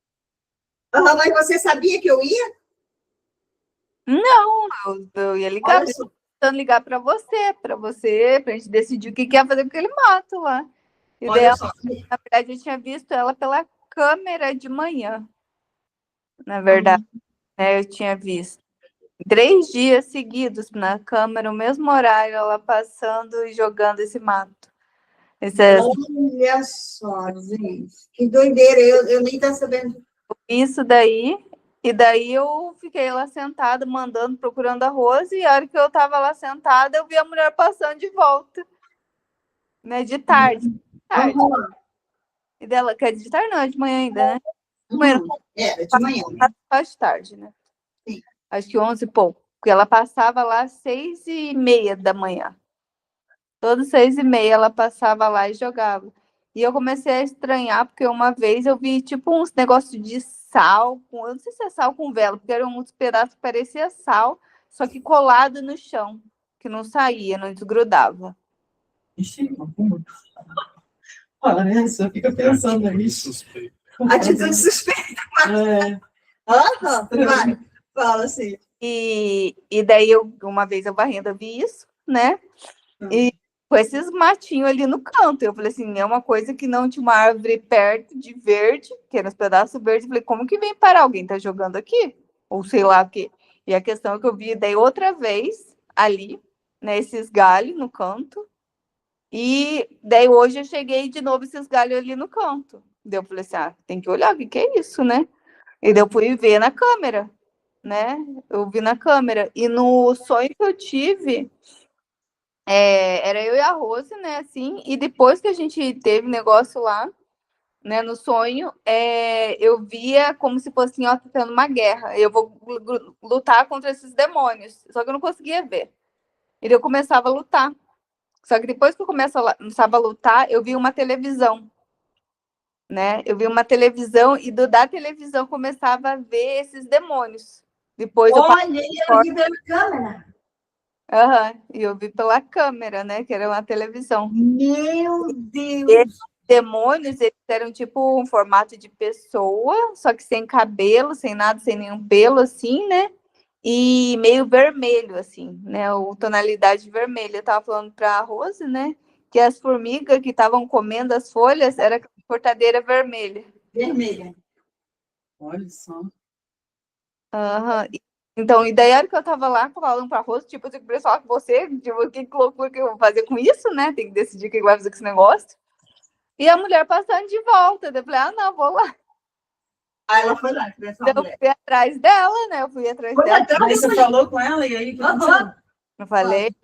Mas você sabia que eu ia? Não, eu ia ligar, tentando ligar para a gente decidir o que ia fazer com aquele mato lá. E daí, na verdade, eu tinha visto ela pela câmera de manhã. Na verdade, né, eu tinha visto 3 dias seguidos na câmera, o mesmo horário, ela passando e jogando esse mato. Olha só, gente, que doideira, eu nem estava sabendo. Isso daí, e daí eu fiquei lá sentada, procurando a Rose, e a hora que eu estava lá sentada, eu vi a mulher passando de volta, né, de tarde. E dela, quer de tarde não, é de manhã ainda, né? De manhã. Só de tarde, né? Sim. Acho que 11 e pouco, porque ela passava lá às 6:30 da manhã. Todas 6:30 ela passava lá e jogava. E eu comecei a estranhar, porque uma vez eu vi tipo uns negócios de sal, eu não sei se é sal com vela, porque eram uns pedaços que parecia sal, só que colado no chão, que não saía, não desgrudava. Ixi, como? Parece, fica pensando nisso. Suspeito. Atitude suspeita. É, Vai, fala assim. E daí, uma vez eu varrendo, eu vi isso, né? E com esses matinhos ali no canto. Eu falei assim, é uma coisa que não tinha uma árvore perto de verde, que era uns pedaços verdes. Eu falei, como que vem parar? Alguém tá jogando aqui? Ou sei lá o quê. E a questão é que eu vi daí outra vez ali, né, esses galhos no canto. E daí hoje eu cheguei de novo esses galhos ali no canto. Daí eu falei assim, tem que olhar, o que é isso, né? E daí eu fui ver na câmera, né? Eu vi na câmera. E no sonho que eu tive, era eu e a Rose, né? Assim, e depois que a gente teve negócio lá, né? No sonho, eu via como se fosse, ó, tendo uma guerra. Eu vou lutar contra esses demônios. Só que eu não conseguia ver. E daí eu começava a lutar. Só que depois que eu começava a lutar, eu vi uma televisão, né? Eu vi uma televisão e da televisão começava a ver esses demônios. Depois Olha, eu vi pela câmera. e eu vi pela câmera, né? Que era uma televisão. Meu E Deus! esses demônios, eles eram tipo um formato de pessoa, só que sem cabelo, sem nada, sem nenhum pelo, assim, né? E meio vermelho, assim, né? O tonalidade vermelha. Eu tava falando pra Rose, né? Que as formigas que estavam comendo as folhas era cortadeira vermelha. Vermelha. olha só. Então, e daí a hora que eu tava lá falando pra Rose, tipo, eu tenho que pessoal com você, tipo, que loucura que eu vou fazer com isso, né? Tem que decidir o que vai fazer com esse negócio. E a mulher passando de volta. Eu falei, não, vou lá. Aí ela foi lá, essa Eu mulher. fui atrás dela, né? Eu fui atrás Foi dela. atrás Aí você falou com ela e aí o que aconteceu? Eu falei,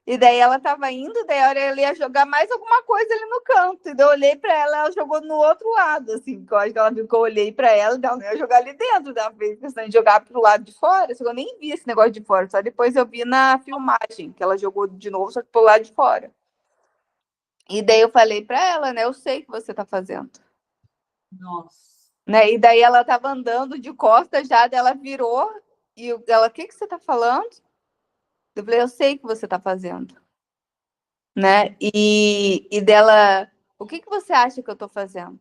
E daí ela tava indo, daí a hora ela ia jogar mais alguma coisa ali no canto. E daí eu olhei pra ela, ela jogou no outro lado, assim, que eu acho que ela viu que eu olhei pra ela, ela não ia jogar ali dentro, ela fez questão de jogar pro lado de fora, só que eu nem vi esse negócio de fora, só depois eu vi na filmagem, que ela jogou de novo, só que pro lado de fora. E daí eu falei pra ela, né, eu sei o que você tá fazendo. Nossa. Né? E daí ela tava andando de costas já, daí ela virou, e ela, o que você tá falando? Eu falei, eu sei o que você tá fazendo. Né? E dela, o que você acha que eu tô fazendo?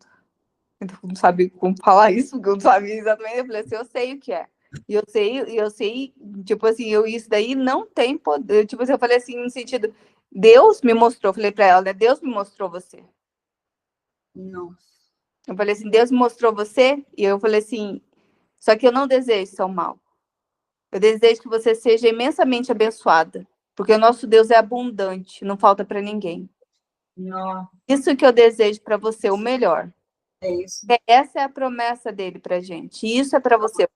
Então, não sabe como falar isso, porque eu não sabia exatamente. Eu falei assim, eu sei o que é. E eu sei, tipo assim, isso daí não tem poder. Tipo assim, eu falei assim, no sentido, Deus me mostrou, eu falei pra ela, né? Deus me mostrou você. Nossa. Eu falei assim, Deus me mostrou você, e eu falei assim, só que eu não desejo seu mal. Eu desejo que você seja imensamente abençoada, porque o nosso Deus é abundante, não falta para ninguém. Nossa. Isso que eu desejo para você, o melhor. É isso. Essa é a promessa dele pra gente. E isso é para você.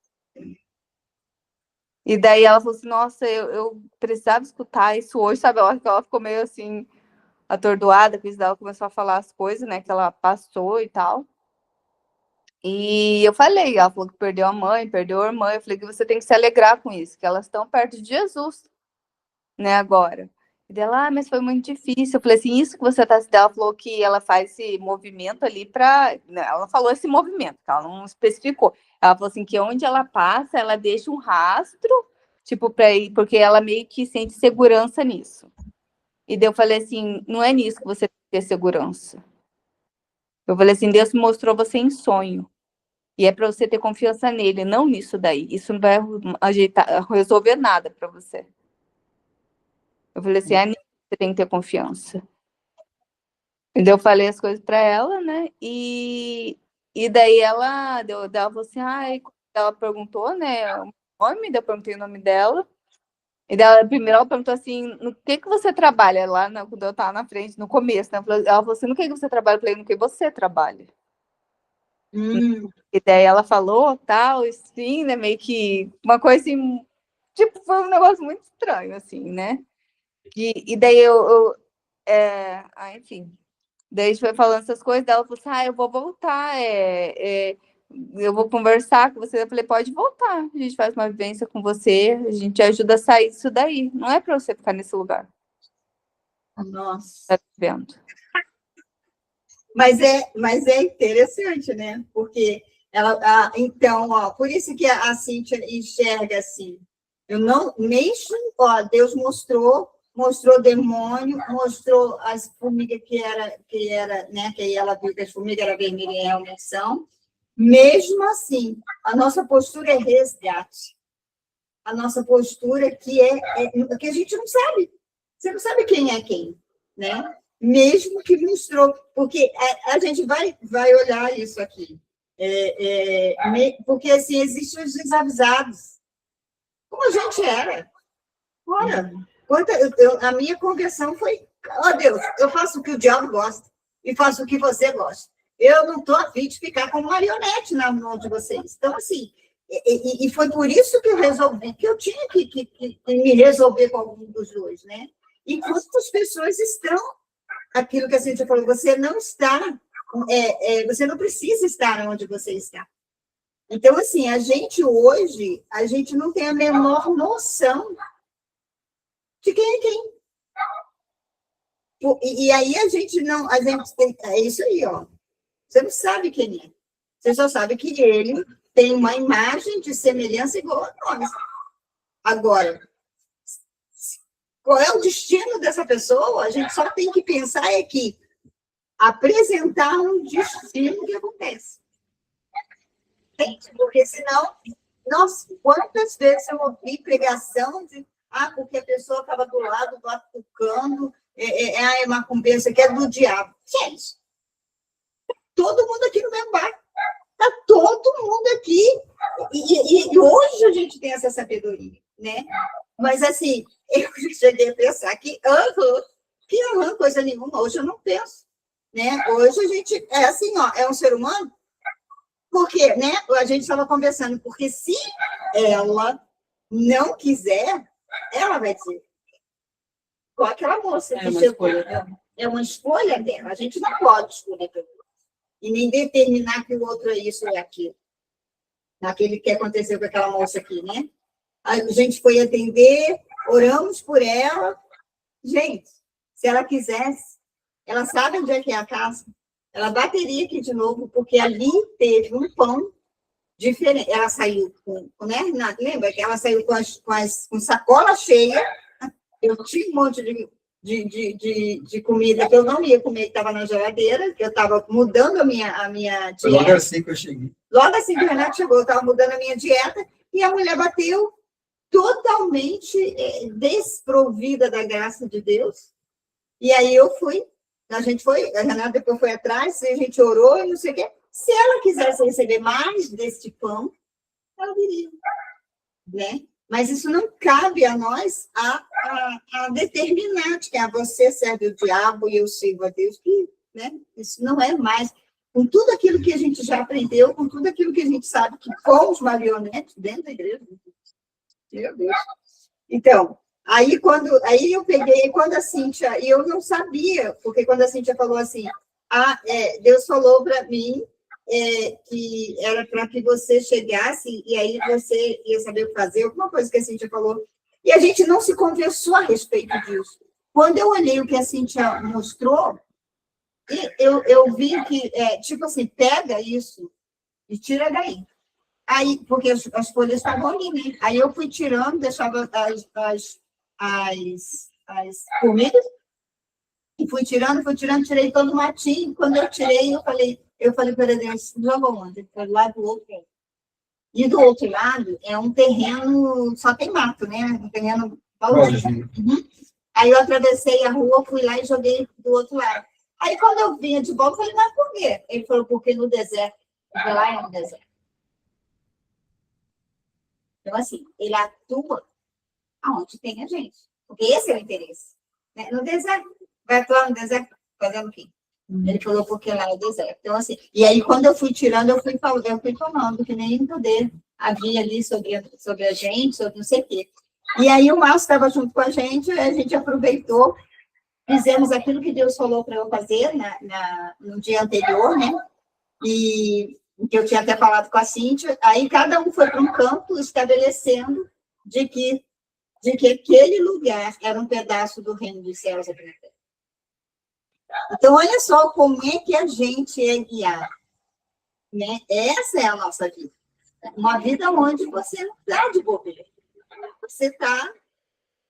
E daí ela falou assim, nossa, eu precisava escutar isso hoje, sabe? Ela ficou meio assim, atordoada, que ela começou a falar as coisas, né, que ela passou e tal. E eu falei, ela falou que perdeu a mãe, perdeu a irmã. Eu falei que você tem que se alegrar com isso, que elas estão perto de Jesus, né, agora. E dela, mas foi muito difícil. Eu falei assim, isso que você está se ela falou que ela faz esse movimento ali para. Ela não falou esse movimento, ela não especificou. Ela falou assim que onde ela passa, ela deixa um rastro, tipo, para ir, porque ela meio que sente segurança nisso. E daí eu falei assim, não é nisso que você tem que ter segurança. Eu falei assim, Deus mostrou você em sonho. E é para você ter confiança nele, não nisso daí. Isso não vai resolver nada para você. Eu falei assim, nisso que você tem que ter confiança. E daí eu falei as coisas para ela, né? E daí ela falou assim, ela perguntou, né, o nome, daí eu perguntei o nome dela. E daí primeiro ela perguntou assim, no que você trabalha lá, quando eu estava na frente, no começo, né? Ela falou assim, no que você trabalha? Eu falei, no que você trabalha? E daí ela falou, tal, assim, né, meio que uma coisa assim, tipo, foi um negócio muito estranho, assim, né? E daí enfim, daí a gente foi falando essas coisas, daí ela falou assim, eu vou voltar, eu vou conversar com você. Eu falei, pode voltar, a gente faz uma vivência com você, a gente ajuda a sair disso daí, não é para você ficar nesse lugar. Nossa. Tá vendo? Mas é interessante, né? Porque ela, então, ó, por isso que a Cíntia enxerga assim, Eu não, mesmo, ó, Deus mostrou demônio, mostrou as formigas que era, né, que aí ela viu que as formigas eram vermelhas e realmente são. Mesmo assim, a nossa postura é resgate. A nossa postura que que a gente não sabe. Você não sabe quem é quem, né? Mesmo que mostrou, porque a gente vai olhar isso aqui. Porque, assim, existem os desavisados. Como a gente era. Ora, a minha conversão foi, Deus, eu faço o que o diabo gosta e faço o que você gosta. Eu não estou a fim de ficar como marionete na mão de vocês. Então, assim, e foi por isso que eu resolvi, que eu tinha que me resolver com algum dos dois, né? E quantas pessoas estão, aquilo que a Cíntia falou, você não está, você não precisa estar onde você está. Então, assim, a gente hoje, a gente não tem a menor noção de quem é quem. E aí a gente tem, é isso aí, ó. Você não sabe quem é. Você só sabe que ele tem uma imagem de semelhança igual a nós. Agora, qual é o destino dessa pessoa? A gente só tem que pensar que apresentar um destino que acontece. Porque senão, nossa, quantas vezes eu ouvi pregação de porque a pessoa estava do lado batucando, é macumbeira, isso aqui é do diabo. Gente, todo mundo aqui no mesmo barco. Está todo mundo aqui. E hoje a gente tem essa sabedoria, né? Mas, assim, eu cheguei a pensar que coisa nenhuma. Hoje eu não penso, né? Hoje a gente é assim, ó, é um ser humano. Porque, né? A gente estava conversando, porque se ela não quiser, ela vai dizer. Com aquela moça que chegou. É uma escolha dela. A gente não pode escolher pelo outro. E nem determinar que o outro é isso ou é aquilo. Naquele que aconteceu com aquela moça aqui, né? A gente foi atender, oramos por ela. Gente, se ela quisesse, ela sabe onde é que é a casa. Ela bateria aqui de novo, porque ali teve um pão diferente. Ela saiu com, né, lembra que ela saiu com sacola cheia. Eu tinha um monte de comida que eu não ia comer, que estava na geladeira, que eu estava mudando a minha dieta. Foi logo assim que eu cheguei. Logo assim que o Renato chegou, eu estava mudando a minha dieta, e a mulher bateu totalmente desprovida da graça de Deus. E aí a Renato depois foi atrás, a gente orou e não sei o quê. Se ela quisesse receber mais deste pão, ela viria, né? Mas isso não cabe a nós a determinar que você serve o diabo e eu sirvo a Deus, né? Isso não é mais. Com tudo aquilo que a gente já aprendeu, com tudo aquilo que a gente sabe que fomos marionetes dentro da igreja. Meu Deus. Então, aí eu peguei, quando a Cíntia, e eu não sabia, porque quando a Cíntia falou assim, Deus falou para mim que era para que você chegasse e aí você ia saber o que fazer, alguma coisa que a Cíntia falou. E a gente não se conversou a respeito disso. Quando eu olhei o que a Cíntia mostrou, eu vi que, tipo assim, pega isso e tira daí. Aí, porque as folhas estavam ali, né? Aí eu fui tirando, deixava as formigas, e fui tirando, tirei todo o matinho. Quando eu tirei, eu falei para Deus, joga onde? Ele falou, lá do outro lado. E do outro lado é um terreno, só tem mato, né? Um terreno baldio. Uhum. Aí eu atravessei a rua, fui lá e joguei do outro lado. Aí quando eu vinha de volta, eu falei, mas por quê? Ele falou, porque no deserto, porque lá é um deserto. Então, assim, ele atua aonde tem a gente. Porque esse é o interesse. Né? No deserto, vai atuar no deserto fazendo o quê? Ele falou, porque lá é deserto. Então, assim, e aí, quando eu fui tirando, eu fui falando que nem poder havia ali sobre a gente, sobre não sei o quê. E aí, o Márcio estava junto com a gente aproveitou, fizemos aquilo que Deus falou para eu fazer no dia anterior, né? E que eu tinha até falado com a Cíntia. Aí, cada um foi para um canto, estabelecendo de que aquele lugar era um pedaço do reino dos céus aqui na terra. Então, olha só como é que a gente é guiado. Né? Essa é a nossa vida. Uma vida onde você não está de bobeira. você está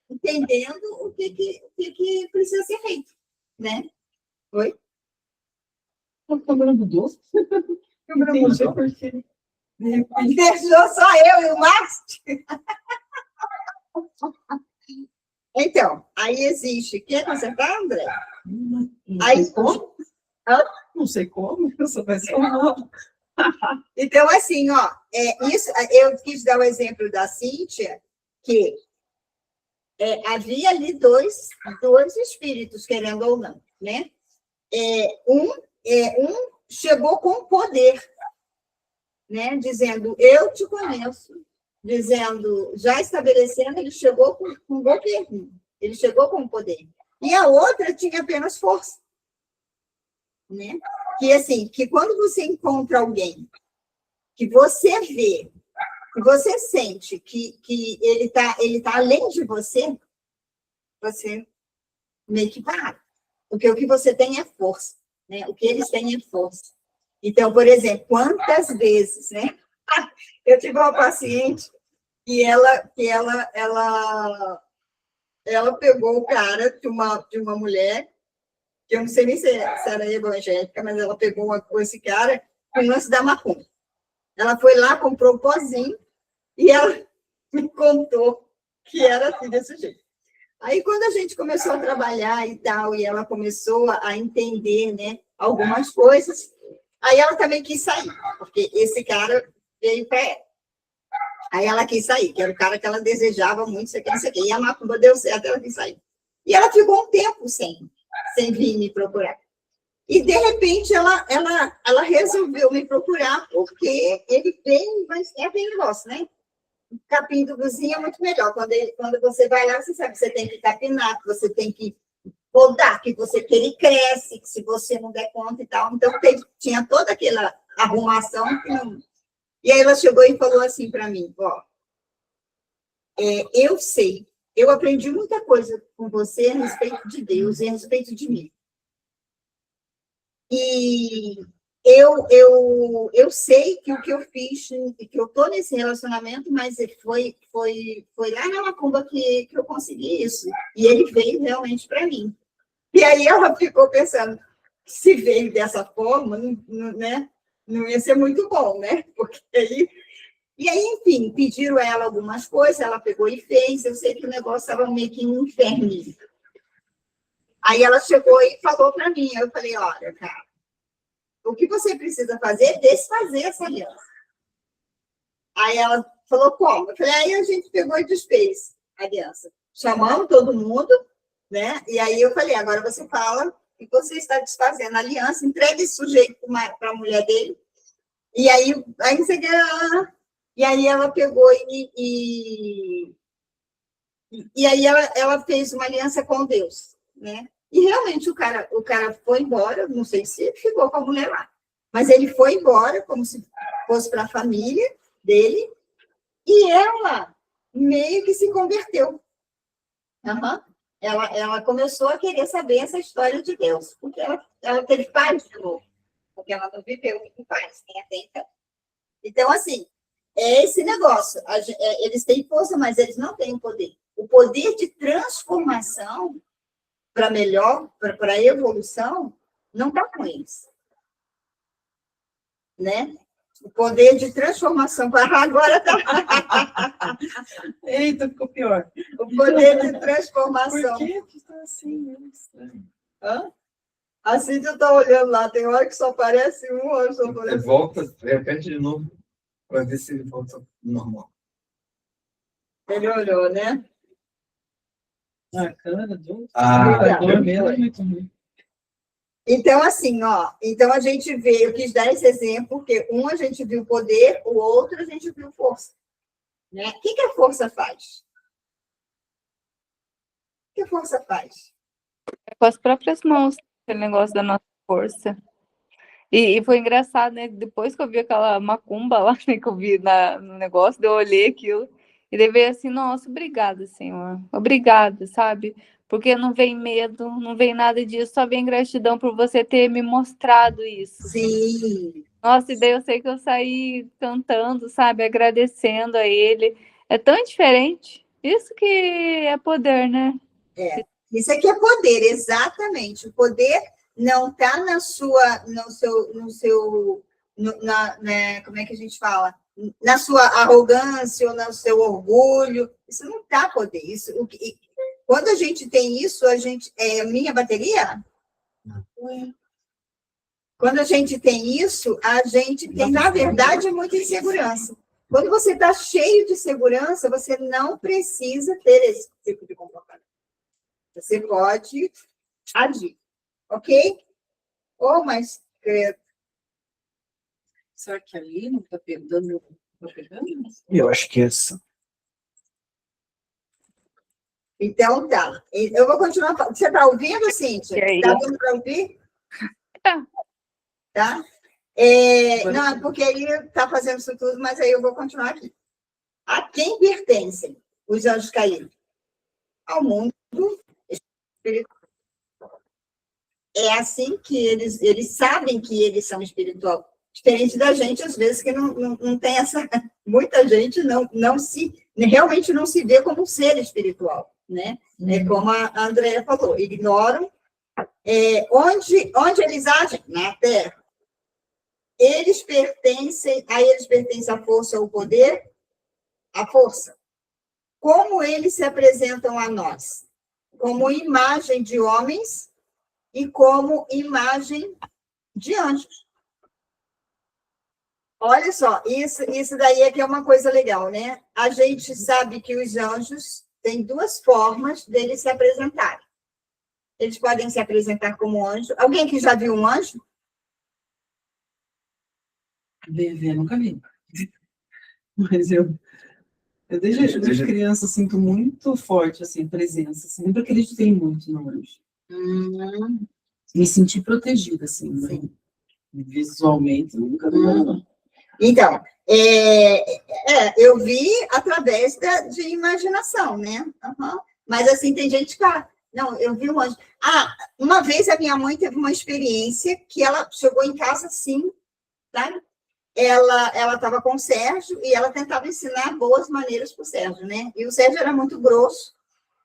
entendendo o que precisa ser feito, né? Oi? A câmera mudou? Câmera Entendi mudou? por quê. Deixou só eu e o Márcio? Então, aí existe. Quer consertar, André? Não Aí, sei como. Hã? Não sei como, eu só vai ser uma. então, assim, ó, isso, eu quis dar o exemplo da Cíntia, que havia ali dois espíritos, querendo ou não, né? Um chegou com poder, né? Dizendo, eu te conheço. Dizendo, já estabelecendo, ele chegou com governo, ele chegou com poder. E a outra tinha apenas força, né? Que, assim, que quando você encontra alguém que você vê, que você sente que ele tá além de você, você meio que para. Porque o que você tem é força, né? O que eles têm é força. Então, por exemplo, quantas vezes, né? Eu tive uma paciente e ela pegou o cara de uma mulher, que eu não sei nem se era evangélica, mas ela pegou esse cara com o lance da macumba. Ela foi lá, comprou um pozinho e ela me contou que era assim, desse jeito. Aí, quando a gente começou a trabalhar e tal, e ela começou a entender, né, algumas coisas, aí ela também quis sair, porque esse cara veio para ela. Aí ela quis sair, que era o cara que ela desejava muito, isso aqui, isso aqui. E a macumba deu certo, ela quis sair. E ela ficou um tempo sem vir me procurar. E, de repente, ela resolveu me procurar, porque ele veio, mas é aquele negócio, né? O capim do vizinho é muito melhor. Quando você vai lá, você sabe que você tem que capinar, que você tem que podar, que ele cresce, que se você não der conta e tal. Então, tinha toda aquela arrumação que não... E aí ela chegou e falou assim para mim, ó, eu sei, eu aprendi muita coisa com você a respeito de Deus e a respeito de mim. E eu sei que o que eu fiz, que eu estou nesse relacionamento, mas foi lá na macumba que eu consegui isso. E ele veio realmente para mim. E aí ela ficou pensando, se veio dessa forma, né, não ia ser muito bom, né? Porque aí... E aí, enfim, pediram a ela algumas coisas, ela pegou e fez. Eu sei que o negócio estava meio que um inferno. Aí ela chegou e falou para mim, eu falei, olha, cara, o que você precisa fazer é desfazer essa aliança. Aí ela falou, como? Eu falei, aí a gente pegou e desfez a aliança. Chamamos todo mundo, né? E aí eu falei, agora você fala que você está desfazendo a aliança, entrega esse sujeito para a mulher dele. E aí ela pegou e aí ela fez uma aliança com Deus, né? E realmente o cara foi embora, não sei se ficou com a mulher lá, mas ele foi embora como se fosse para a família dele, e ela meio que se converteu. Uhum. Ela começou a querer saber essa história de Deus, porque ela teve paz de novo, porque ela não viveu com paz, nem até então. Então, assim, é esse negócio. Eles têm força, mas eles não têm poder. O poder de transformação para melhor, para a evolução, não está com eles. Né? O poder de transformação para agora está. Eita, ficou pior. O poder de transformação. Por que está assim? É estranho. Hã? A Cíntia está olhando lá, tem hora que só aparece um, hora só aparece. Volta, repete de novo, para ver se ele volta normal. Melhorou, né? A câmera do computador mesmo é muito ruim. Então, assim, ó, então a gente vê, eu quis dar esse exemplo, porque um a gente viu poder, o outro a gente viu força. Né? O que a força faz? O que a força faz? Com as próprias mãos, aquele negócio da nossa força. E foi engraçado, né? Depois que eu vi aquela macumba lá, né, que eu vi no negócio, eu olhei aquilo e daí veio assim, nossa, obrigada, Senhor. Obrigada, sabe? Porque não vem medo, não vem nada disso, só vem gratidão por você ter me mostrado isso. Sim. Nossa, e daí eu sei que eu saí cantando, sabe? Agradecendo a ele. É tão diferente. Isso que é poder, né? Isso aqui é poder, exatamente. O poder não está como é que a gente fala? Na sua arrogância ou no seu orgulho. Isso não está poder. Quando a gente tem isso, minha bateria? Quando a gente tem isso, a gente tem, na verdade, muita insegurança. Quando você está cheio de segurança, você não precisa ter esse tipo de comportamento. Você pode agir, ok? Mas... Será que ali não está pegando? Tá pegando? Eu acho que essa. Então, tá. Eu vou continuar. Você está ouvindo, Cíntia? Está dando para ouvir? Tá? Não, porque aí está fazendo isso tudo, mas aí eu vou continuar aqui. A quem pertencem os anjos caídos? Ao mundo espiritual. É assim que eles sabem que eles são espiritual. Diferente da gente, às vezes, que não tem essa... Muita gente realmente não se vê como um ser espiritual, né? É como a Andrea falou, ignoram. Onde eles agem? Na Terra. A eles pertence a força ou o poder? A força. Como eles se apresentam a nós? Como imagem de homens e como imagem de anjos. Olha só, isso daí é que é uma coisa legal, né? A gente sabe que os anjos têm duas formas deles se apresentarem. Eles podem se apresentar como anjo. Alguém que já viu um anjo? Ver, nunca vi. Mas eu desde criança sinto muito forte assim, presença. Assim, sempre acreditei muito no anjo. Me senti protegida, assim, né? Visualmente, nunca vi nada. Então, eu vi através de imaginação, né? Mas, assim, tem gente que fala, não, eu vi um anjo. Uma vez a minha mãe teve uma experiência que ela chegou em casa assim, sabe? Ela estava com o Sérgio e ela tentava ensinar boas maneiras para o Sérgio, né? E o Sérgio era muito grosso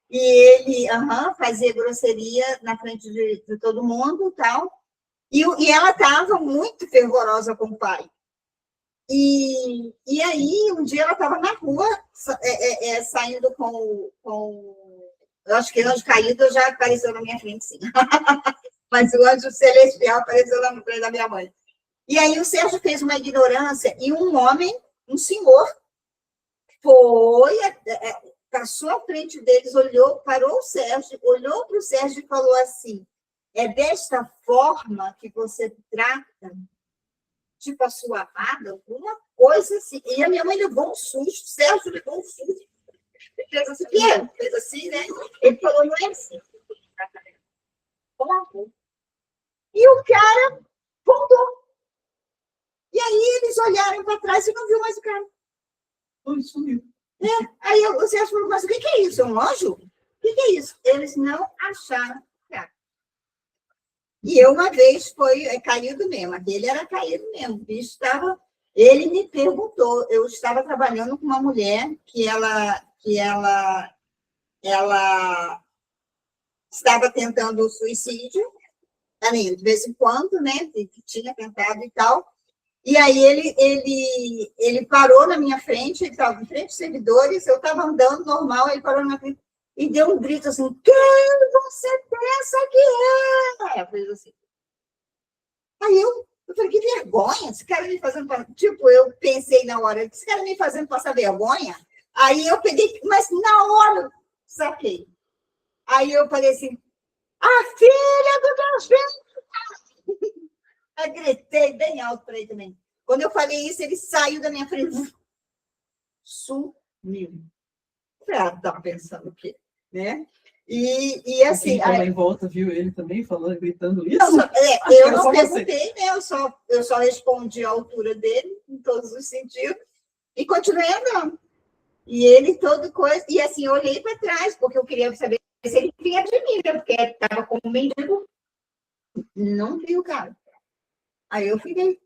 e ele fazia grosseria na frente de todo mundo e tal. E ela estava muito fervorosa com o pai. E aí, um dia ela estava na rua, saindo com... Eu acho que o anjo caído já apareceu na minha frente, sim. Mas o anjo celestial apareceu na frente da minha mãe. E aí o Sérgio fez uma ignorância e um homem, um senhor, passou à frente deles, parou o Sérgio, olhou para o Sérgio e falou assim, é desta forma que você trata, tipo a sua amada, alguma coisa assim. E a minha mãe levou um susto, o Sérgio levou um susto. Fez assim, fez assim, né? Ele falou, não é assim. E o cara voltou. E aí eles olharam para trás e não viu mais o cara. Sumiu. Aí o Sérgio falou, mas o que é isso? É um anjo? O que é isso? Eles não acharam o cara. E eu, uma vez, caído mesmo. Aquele era caído mesmo. O bicho estava... Ele me perguntou, eu estava trabalhando com uma mulher que ela estava tentando o suicídio, de vez em quando, né? Que tinha tentado e tal. E aí ele parou na minha frente, ele estava em frente dos servidores, eu estava andando normal, ele parou na minha frente e deu um grito assim, quem você pensa que é? Fez assim. Aí eu falei, que vergonha, esse cara me fazendo... Tipo, eu pensei na hora, esse cara me fazendo passar vergonha. Aí eu peguei, mas na hora, saquei. Aí eu falei assim, a filha do Deus Filho! Eu gritei bem alto para ele também. Quando eu falei isso, ele saiu da minha frente. Sumiu. Estava pensando o quê? Né? E assim... Quem também volta, viu ele também falando, gritando isso? Eu não perguntei, né? Eu só respondi à altura dele, em todos os sentidos, e continuei andando. E ele todo coisa... E assim, eu olhei para trás, porque eu queria saber se ele vinha de mim, né? Porque estava com um mendigo. Não vi o cara. Aí eu fiquei...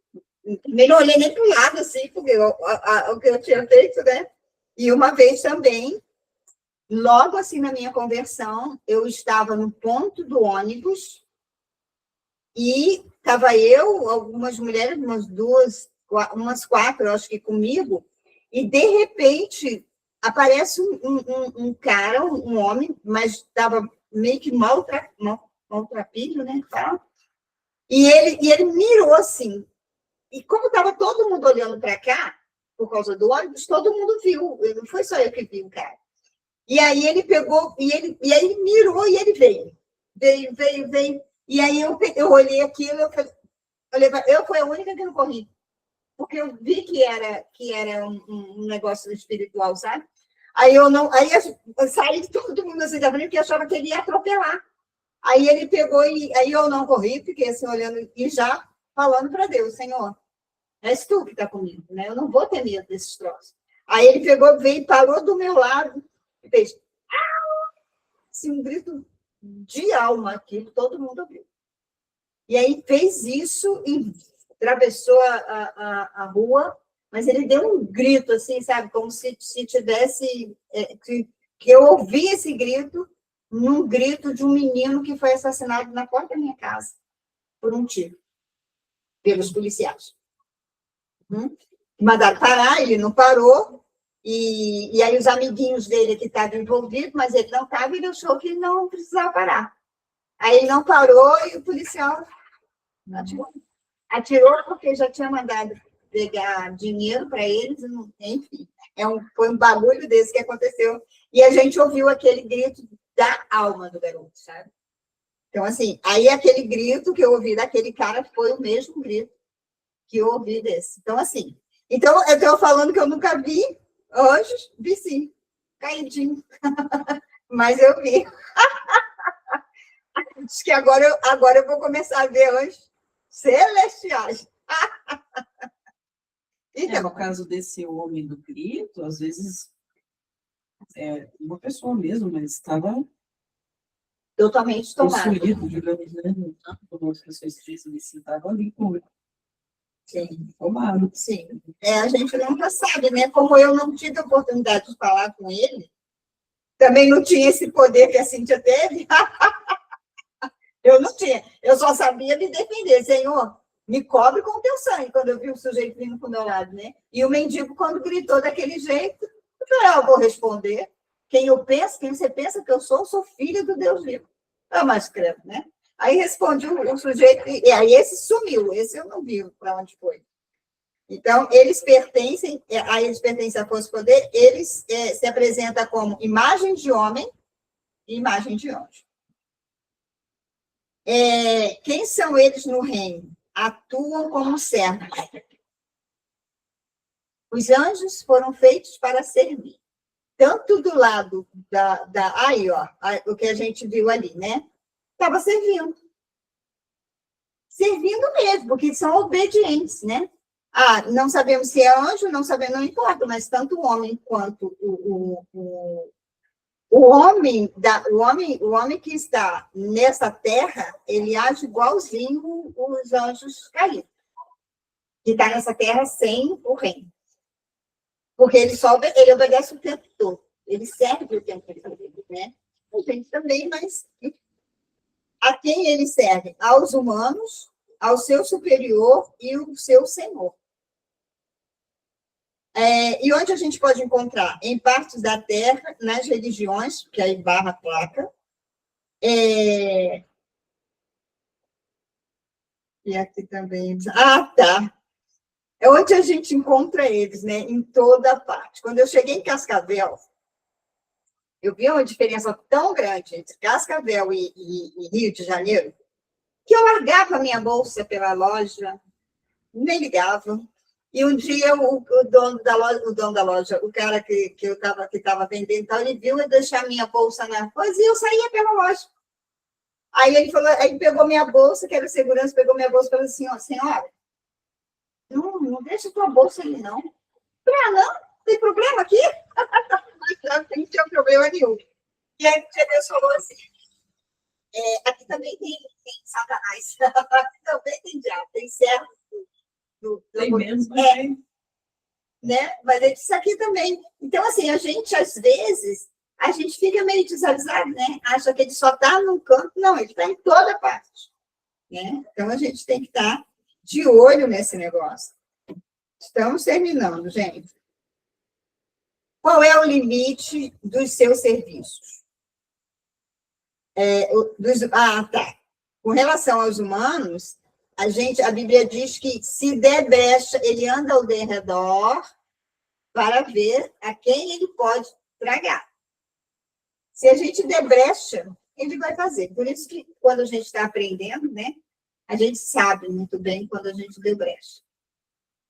Não olhei nem para o lado, assim, porque o que eu tinha feito, né? E uma vez também, logo assim na minha conversão, eu estava no ponto do ônibus e estava eu, algumas mulheres, umas 4, eu acho que comigo, e de repente aparece um cara, um homem, mas estava meio que maltrapilho, né? E ele mirou assim. E como estava todo mundo olhando para cá, por causa do ônibus, todo mundo viu. Não foi só eu que vi o cara. E aí ele pegou, e aí ele mirou e ele veio. Veio. E aí eu olhei aquilo, eu fui a única que não corri. Porque eu vi que era um negócio espiritual, sabe? Aí eu saí de todo mundo assim da frente, porque achava que ele ia atropelar. Aí ele pegou, aí eu não corri, fiquei assim olhando e já falando para Deus, Senhor, és tu que está comigo, né? Eu não vou ter medo desses troços. Aí ele pegou, veio, parou do meu lado e fez assim, um grito de alma que todo mundo ouviu. E aí fez isso e atravessou a rua, mas ele deu um grito, assim, sabe? Como se tivesse... que eu ouvi esse grito num grito de um menino que foi assassinado na porta da minha casa por um tiro, pelos policiais. Mandaram parar, ele não parou, e aí os amiguinhos dele que estavam envolvidos, mas ele não estava, ele achou que não precisava parar. Aí ele não parou e o policial atirou porque já tinha mandado pegar dinheiro para eles, enfim. Foi um bagulho desse que aconteceu. E a gente ouviu aquele grito da alma do garoto, sabe? Então, assim, aí aquele grito que eu ouvi daquele cara foi o mesmo grito que eu ouvi desse. Então, assim, eu estou falando que eu nunca vi anjos, vi sim, caidinho. Mas eu vi. Diz que agora eu vou começar a ver anjos celestiais. Então, no caso desse homem do grito, às vezes uma pessoa mesmo, mas estava totalmente tomado. possuído, digamos, né? Como as pessoas dizem, estava ali com ele. Sim. Tomado. Sim. A gente nunca sabe, né? Como eu não tive a oportunidade de falar com ele, também não tinha esse poder que a Cíntia teve. Eu não tinha. Eu só sabia me defender. Senhor, me cobre com o teu sangue, quando eu vi o sujeito vindo para o meu lado, né? E o mendigo, quando gritou daquele jeito, eu falei, eu vou responder. Quem você pensa que eu sou filha do Deus vivo. Mas credo, né? Aí responde o sujeito, e aí esse sumiu, esse eu não vi para onde foi. Então, eles pertencem à força poder, eles se apresentam como imagem de homem e imagem de anjo. Quem são eles no reino? Atuam como servos. Os anjos foram feitos para servir. Tanto do lado aí, ó, o que a gente viu ali, né? Estava servindo. Servindo mesmo, porque são obedientes, né? Não sabemos se é anjo, não sabemos, não importa, mas tanto o homem quanto o homem que está nessa terra, ele age igualzinho os anjos caídos, que está nessa terra sem o reino. Porque ele obedece o tempo todo. Ele serve o tempo todo, né? A gente também, mas a quem ele serve? Aos humanos, ao seu superior e o seu senhor. E onde a gente pode encontrar? Em partes da terra, nas religiões, que aí barra placa. E aqui também. Tá. É onde a gente encontra eles, né? Em toda parte. Quando eu cheguei em Cascavel, eu vi uma diferença tão grande entre Cascavel e Rio de Janeiro, que eu largava a minha bolsa pela loja, nem ligava. E um dia o dono da loja, o cara que estava vendendo, então, ele viu eu deixar minha bolsa na coisa e eu saía pela loja. Aí ele pegou minha bolsa, que era segurança, pegou minha bolsa e falou assim, senhora, não deixa tua bolsa ali, não. Não tem problema aqui? Não tinha problema nenhum. E aí Deus falou assim, aqui também tem Satanás, aqui também tem diabo, tem servo. Tem menos, né? Mas ele disse aqui também. Então, assim, a gente, às vezes, a gente fica meio desavisado, né? Acha que ele só está num canto. Não, ele está em toda parte. Né? Então, a gente tem que estar de olho nesse negócio. Estamos terminando, gente. Qual é o limite dos seus serviços? Tá. Com relação aos humanos, a Bíblia diz que se der brecha, ele anda ao derredor para ver a quem ele pode tragar. Se a gente der brecha, ele vai fazer. Por isso que, quando a gente está aprendendo, né, a gente sabe muito bem quando a gente deu brecha.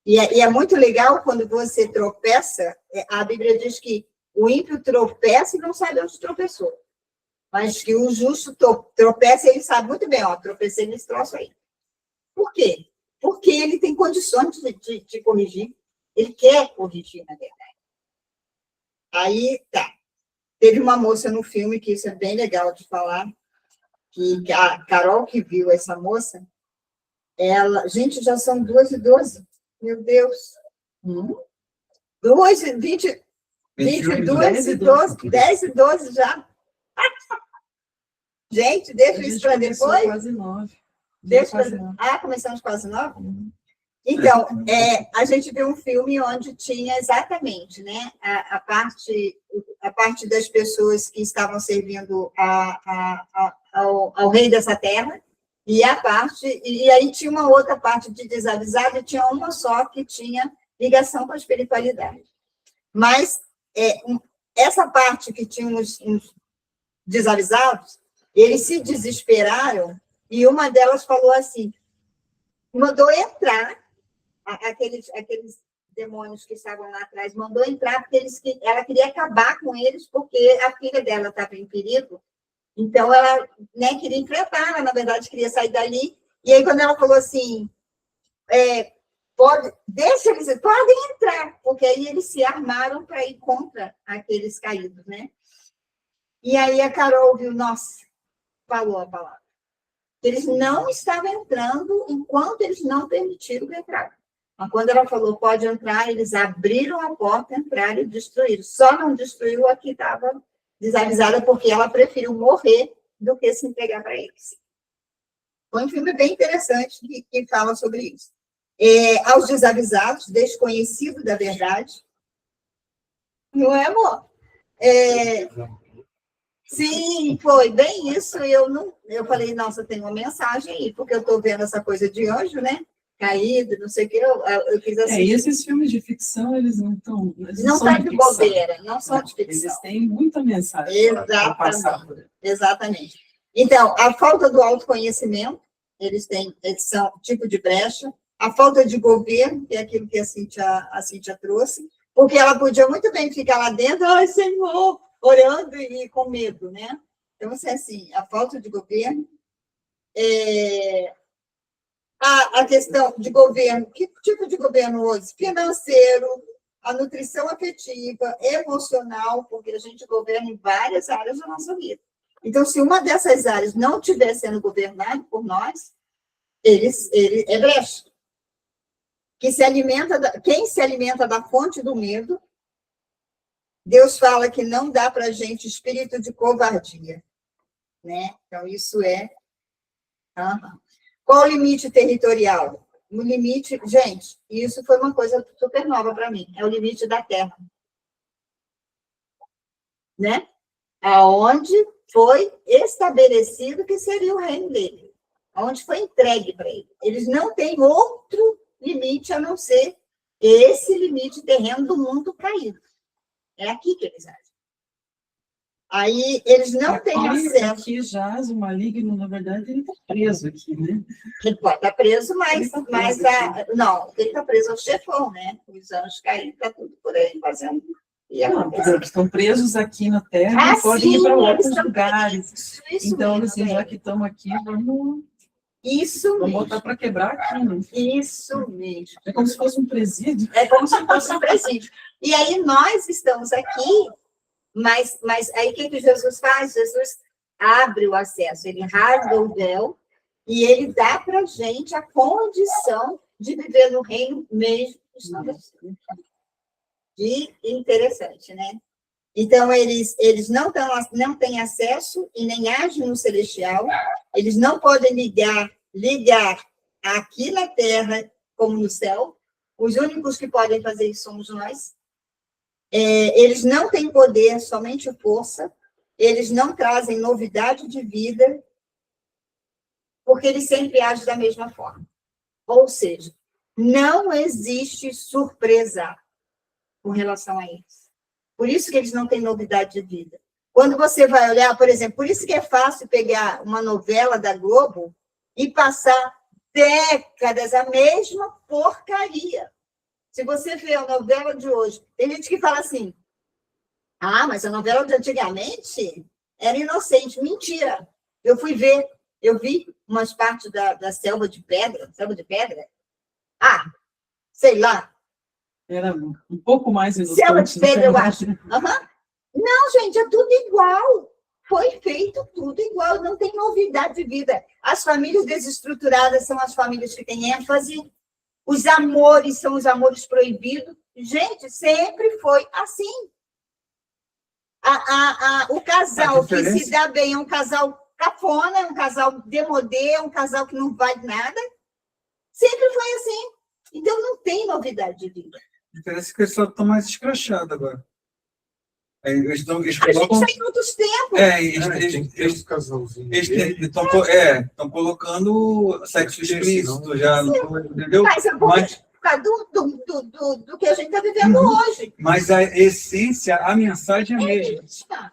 E é muito legal quando você tropeça, a Bíblia diz que o ímpio tropeça e não sabe onde tropeçou. Mas que o justo tropeça e ele sabe muito bem, ó, tropecei nesse troço aí. Por quê? Porque ele tem condições de corrigir. Ele quer corrigir, na verdade. Aí, tá. Teve uma moça no filme, que isso é bem legal de falar, que a Carol que viu essa moça, ela... Gente, já são 2h12. Meu Deus. 20, 22 e 12, 10 e 12 já. Gente, deixa isso para depois. Quase 9. Começamos quase 9? Então, a gente viu um filme onde tinha exatamente, né, a parte das pessoas que estavam servindo ao rei dessa terra, e aí tinha uma outra parte de desavisado, e tinha uma só que tinha ligação com a espiritualidade. Mas essa parte que tinha uns desavisados, eles se desesperaram, e uma delas falou assim, mandou entrar, aqueles demônios que estavam lá atrás, mandou entrar, porque ela queria acabar com eles, porque a filha dela estava em perigo. Então, ela, né, queria enfrentar, ela, na verdade, queria sair dali. E aí, quando ela falou assim, deixa eles, podem entrar, porque aí eles se armaram para ir contra aqueles caídos, né? E aí a Carol viu, nossa, falou a palavra. Eles não estavam entrando enquanto eles não permitiram que entraram. Mas quando ela falou, pode entrar, eles abriram a porta, entraram e destruíram. Só não destruiu a que estava desavisada, porque ela preferiu morrer do que se entregar para eles. Foi um filme bem interessante que fala sobre isso. Aos desavisados, desconhecidos da verdade. Não é, amor? Sim, foi bem isso. Eu falei, nossa, tem uma mensagem aí, porque eu estou vendo essa coisa de anjo, né? Caído, não sei o que, eu quis assim. E esses filmes de ficção, eles não estão. Não são de bobeira, não são de ficção. Eles têm muita mensagem. Exatamente. Então, a falta do autoconhecimento, eles são tipo de brecha. A falta de governo, que é aquilo que a Cíntia trouxe, porque ela podia muito bem ficar lá dentro, ai, Senhor, orando e com medo, né? Então, assim, a falta de governo, a questão de governo, que tipo de governo hoje? Financeiro, a nutrição afetiva, emocional, porque a gente governa em várias áreas da nossa vida. Então, se uma dessas áreas não estiver sendo governada por nós, ele é brecha. Quem se alimenta da fonte do medo, Deus fala que não dá para a gente espírito de covardia, né? Então, isso é... Qual o limite territorial? O limite... Gente, isso foi uma coisa super nova para mim. É o limite da terra. Né? Aonde foi estabelecido que seria o reino dele. Aonde foi entregue para ele. Eles não têm outro limite a não ser esse limite terreno do mundo caído. É aqui que eles agem. Aí, eles não têm acesso. Aqui jaz o maligno, na verdade, ele está preso aqui, né? Ele pode estar preso, mas não, ele está preso ao chefão, né? Os anjos caídos, está tudo por aí fazendo. Não, por exemplo, estão presos aqui na Terra e podem ir para outros lugares. Então, mesmo, assim, já que estamos aqui, vamos botar para quebrar aqui, né? Isso mesmo. É como se fosse um presídio. É como se fosse um presídio. E aí nós estamos aqui, mas aí o que Jesus faz? Jesus abre o acesso, ele rasga o véu e ele dá para a gente a condição de viver no reino mesmo que estamos. E interessante, né? Então, eles não têm acesso e nem agem no celestial, eles não podem ligar aqui na Terra como no céu, os únicos que podem fazer isso somos nós. Eles não têm poder, somente força, eles não trazem novidade de vida, porque eles sempre agem da mesma forma. Ou seja, não existe surpresa com relação a eles. Por isso que eles não têm novidade de vida. Quando você vai olhar, por exemplo, por isso que é fácil pegar uma novela da Globo e passar décadas a mesma porcaria. Se você vê a novela de hoje, tem gente que fala assim, mas a novela de antigamente era inocente. Mentira! Eu fui ver, eu vi umas partes da Selva de Pedra, sei lá. Era um pouco mais Selva de inocente. Pedra, eu acho. Uhum. Não, gente, é tudo igual. Foi feito tudo igual, não tem novidade de vida. As famílias desestruturadas são as famílias que têm ênfase. Os amores são os amores proibidos. Gente, sempre foi assim. O casal que se dá bem é um casal cafona, é um casal demodê, é um casal que não vale nada. Sempre foi assim. Então, não tem novidade de vida. Parece que eles só estão mais escrachados agora. Eles A gente está em outros tempos. Tem que ter uns casalzinhos. Estão colocando sexo explícito já, entendeu? Mas é por causa do que a gente está vivendo hoje. Mas a essência, a mensagem é a mesma.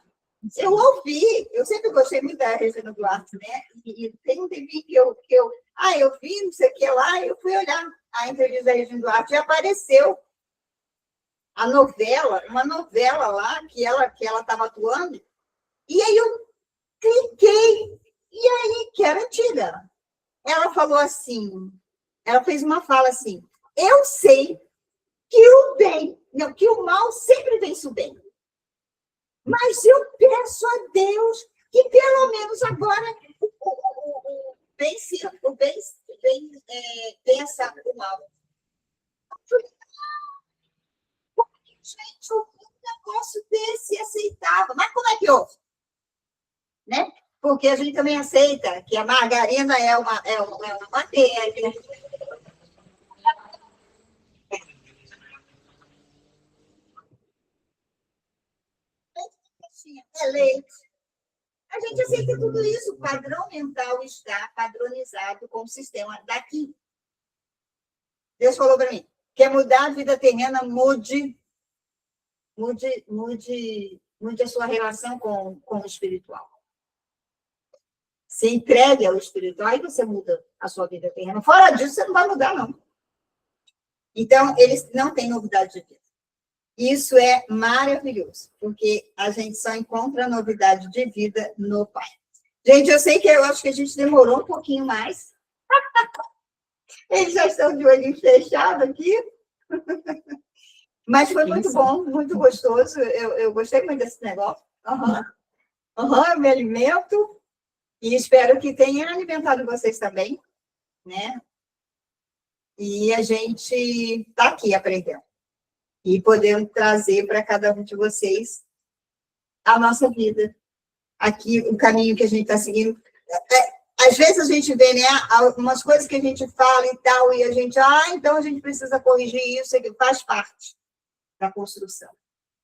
Eu ouvi, eu sempre gostei muito da Regina Duarte, né? E tem um tempinho que eu vi, não sei o que lá, eu fui olhar a entrevista da Regina Duarte e apareceu a novela, uma novela lá que ela estava atuando, e aí eu cliquei, e aí, que era antiga. Ela falou assim, ela fez uma fala assim, eu sei que o mal sempre vence o bem. Mas eu peço a Deus que, pelo menos agora, o bem vença o mal. Gente, um negócio desse aceitava. Mas como é que houve? Né? Porque a gente também aceita que a margarina é uma manteiga. É leite. A gente aceita tudo isso. O padrão mental está padronizado com o sistema daqui. Deus falou para mim, quer mudar a vida terrena, mude a sua relação com o espiritual. Se entregue ao espiritual, aí você muda a sua vida terrena. Fora disso, você não vai mudar, não. Então, eles não têm novidade de vida. Isso é maravilhoso, porque a gente só encontra novidade de vida no Pai. Gente, eu acho que a gente demorou um pouquinho mais. Eles já estão de olho fechado aqui. Mas foi muito bom, muito gostoso. Eu gostei muito desse negócio. Eu me alimento e espero que tenha alimentado vocês também, né? E a gente está aqui aprendendo. E podendo trazer para cada um de vocês a nossa vida. Aqui, o caminho que a gente está seguindo. Às vezes a gente vê, né, algumas coisas que a gente fala e tal, e a gente, então a gente precisa corrigir isso, que faz parte da construção.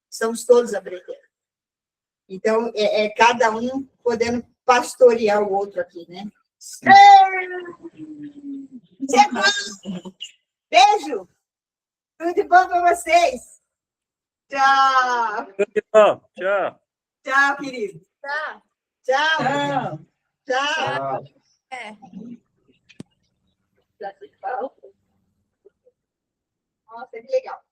Estamos todos aprendendo. Então, cada um podendo pastorear o outro aqui, né? Beijo! Tudo de bom para vocês. Tchau. Tchau. Tchau, querido. Tchau. Tchau. Tchau. Nossa, que legal.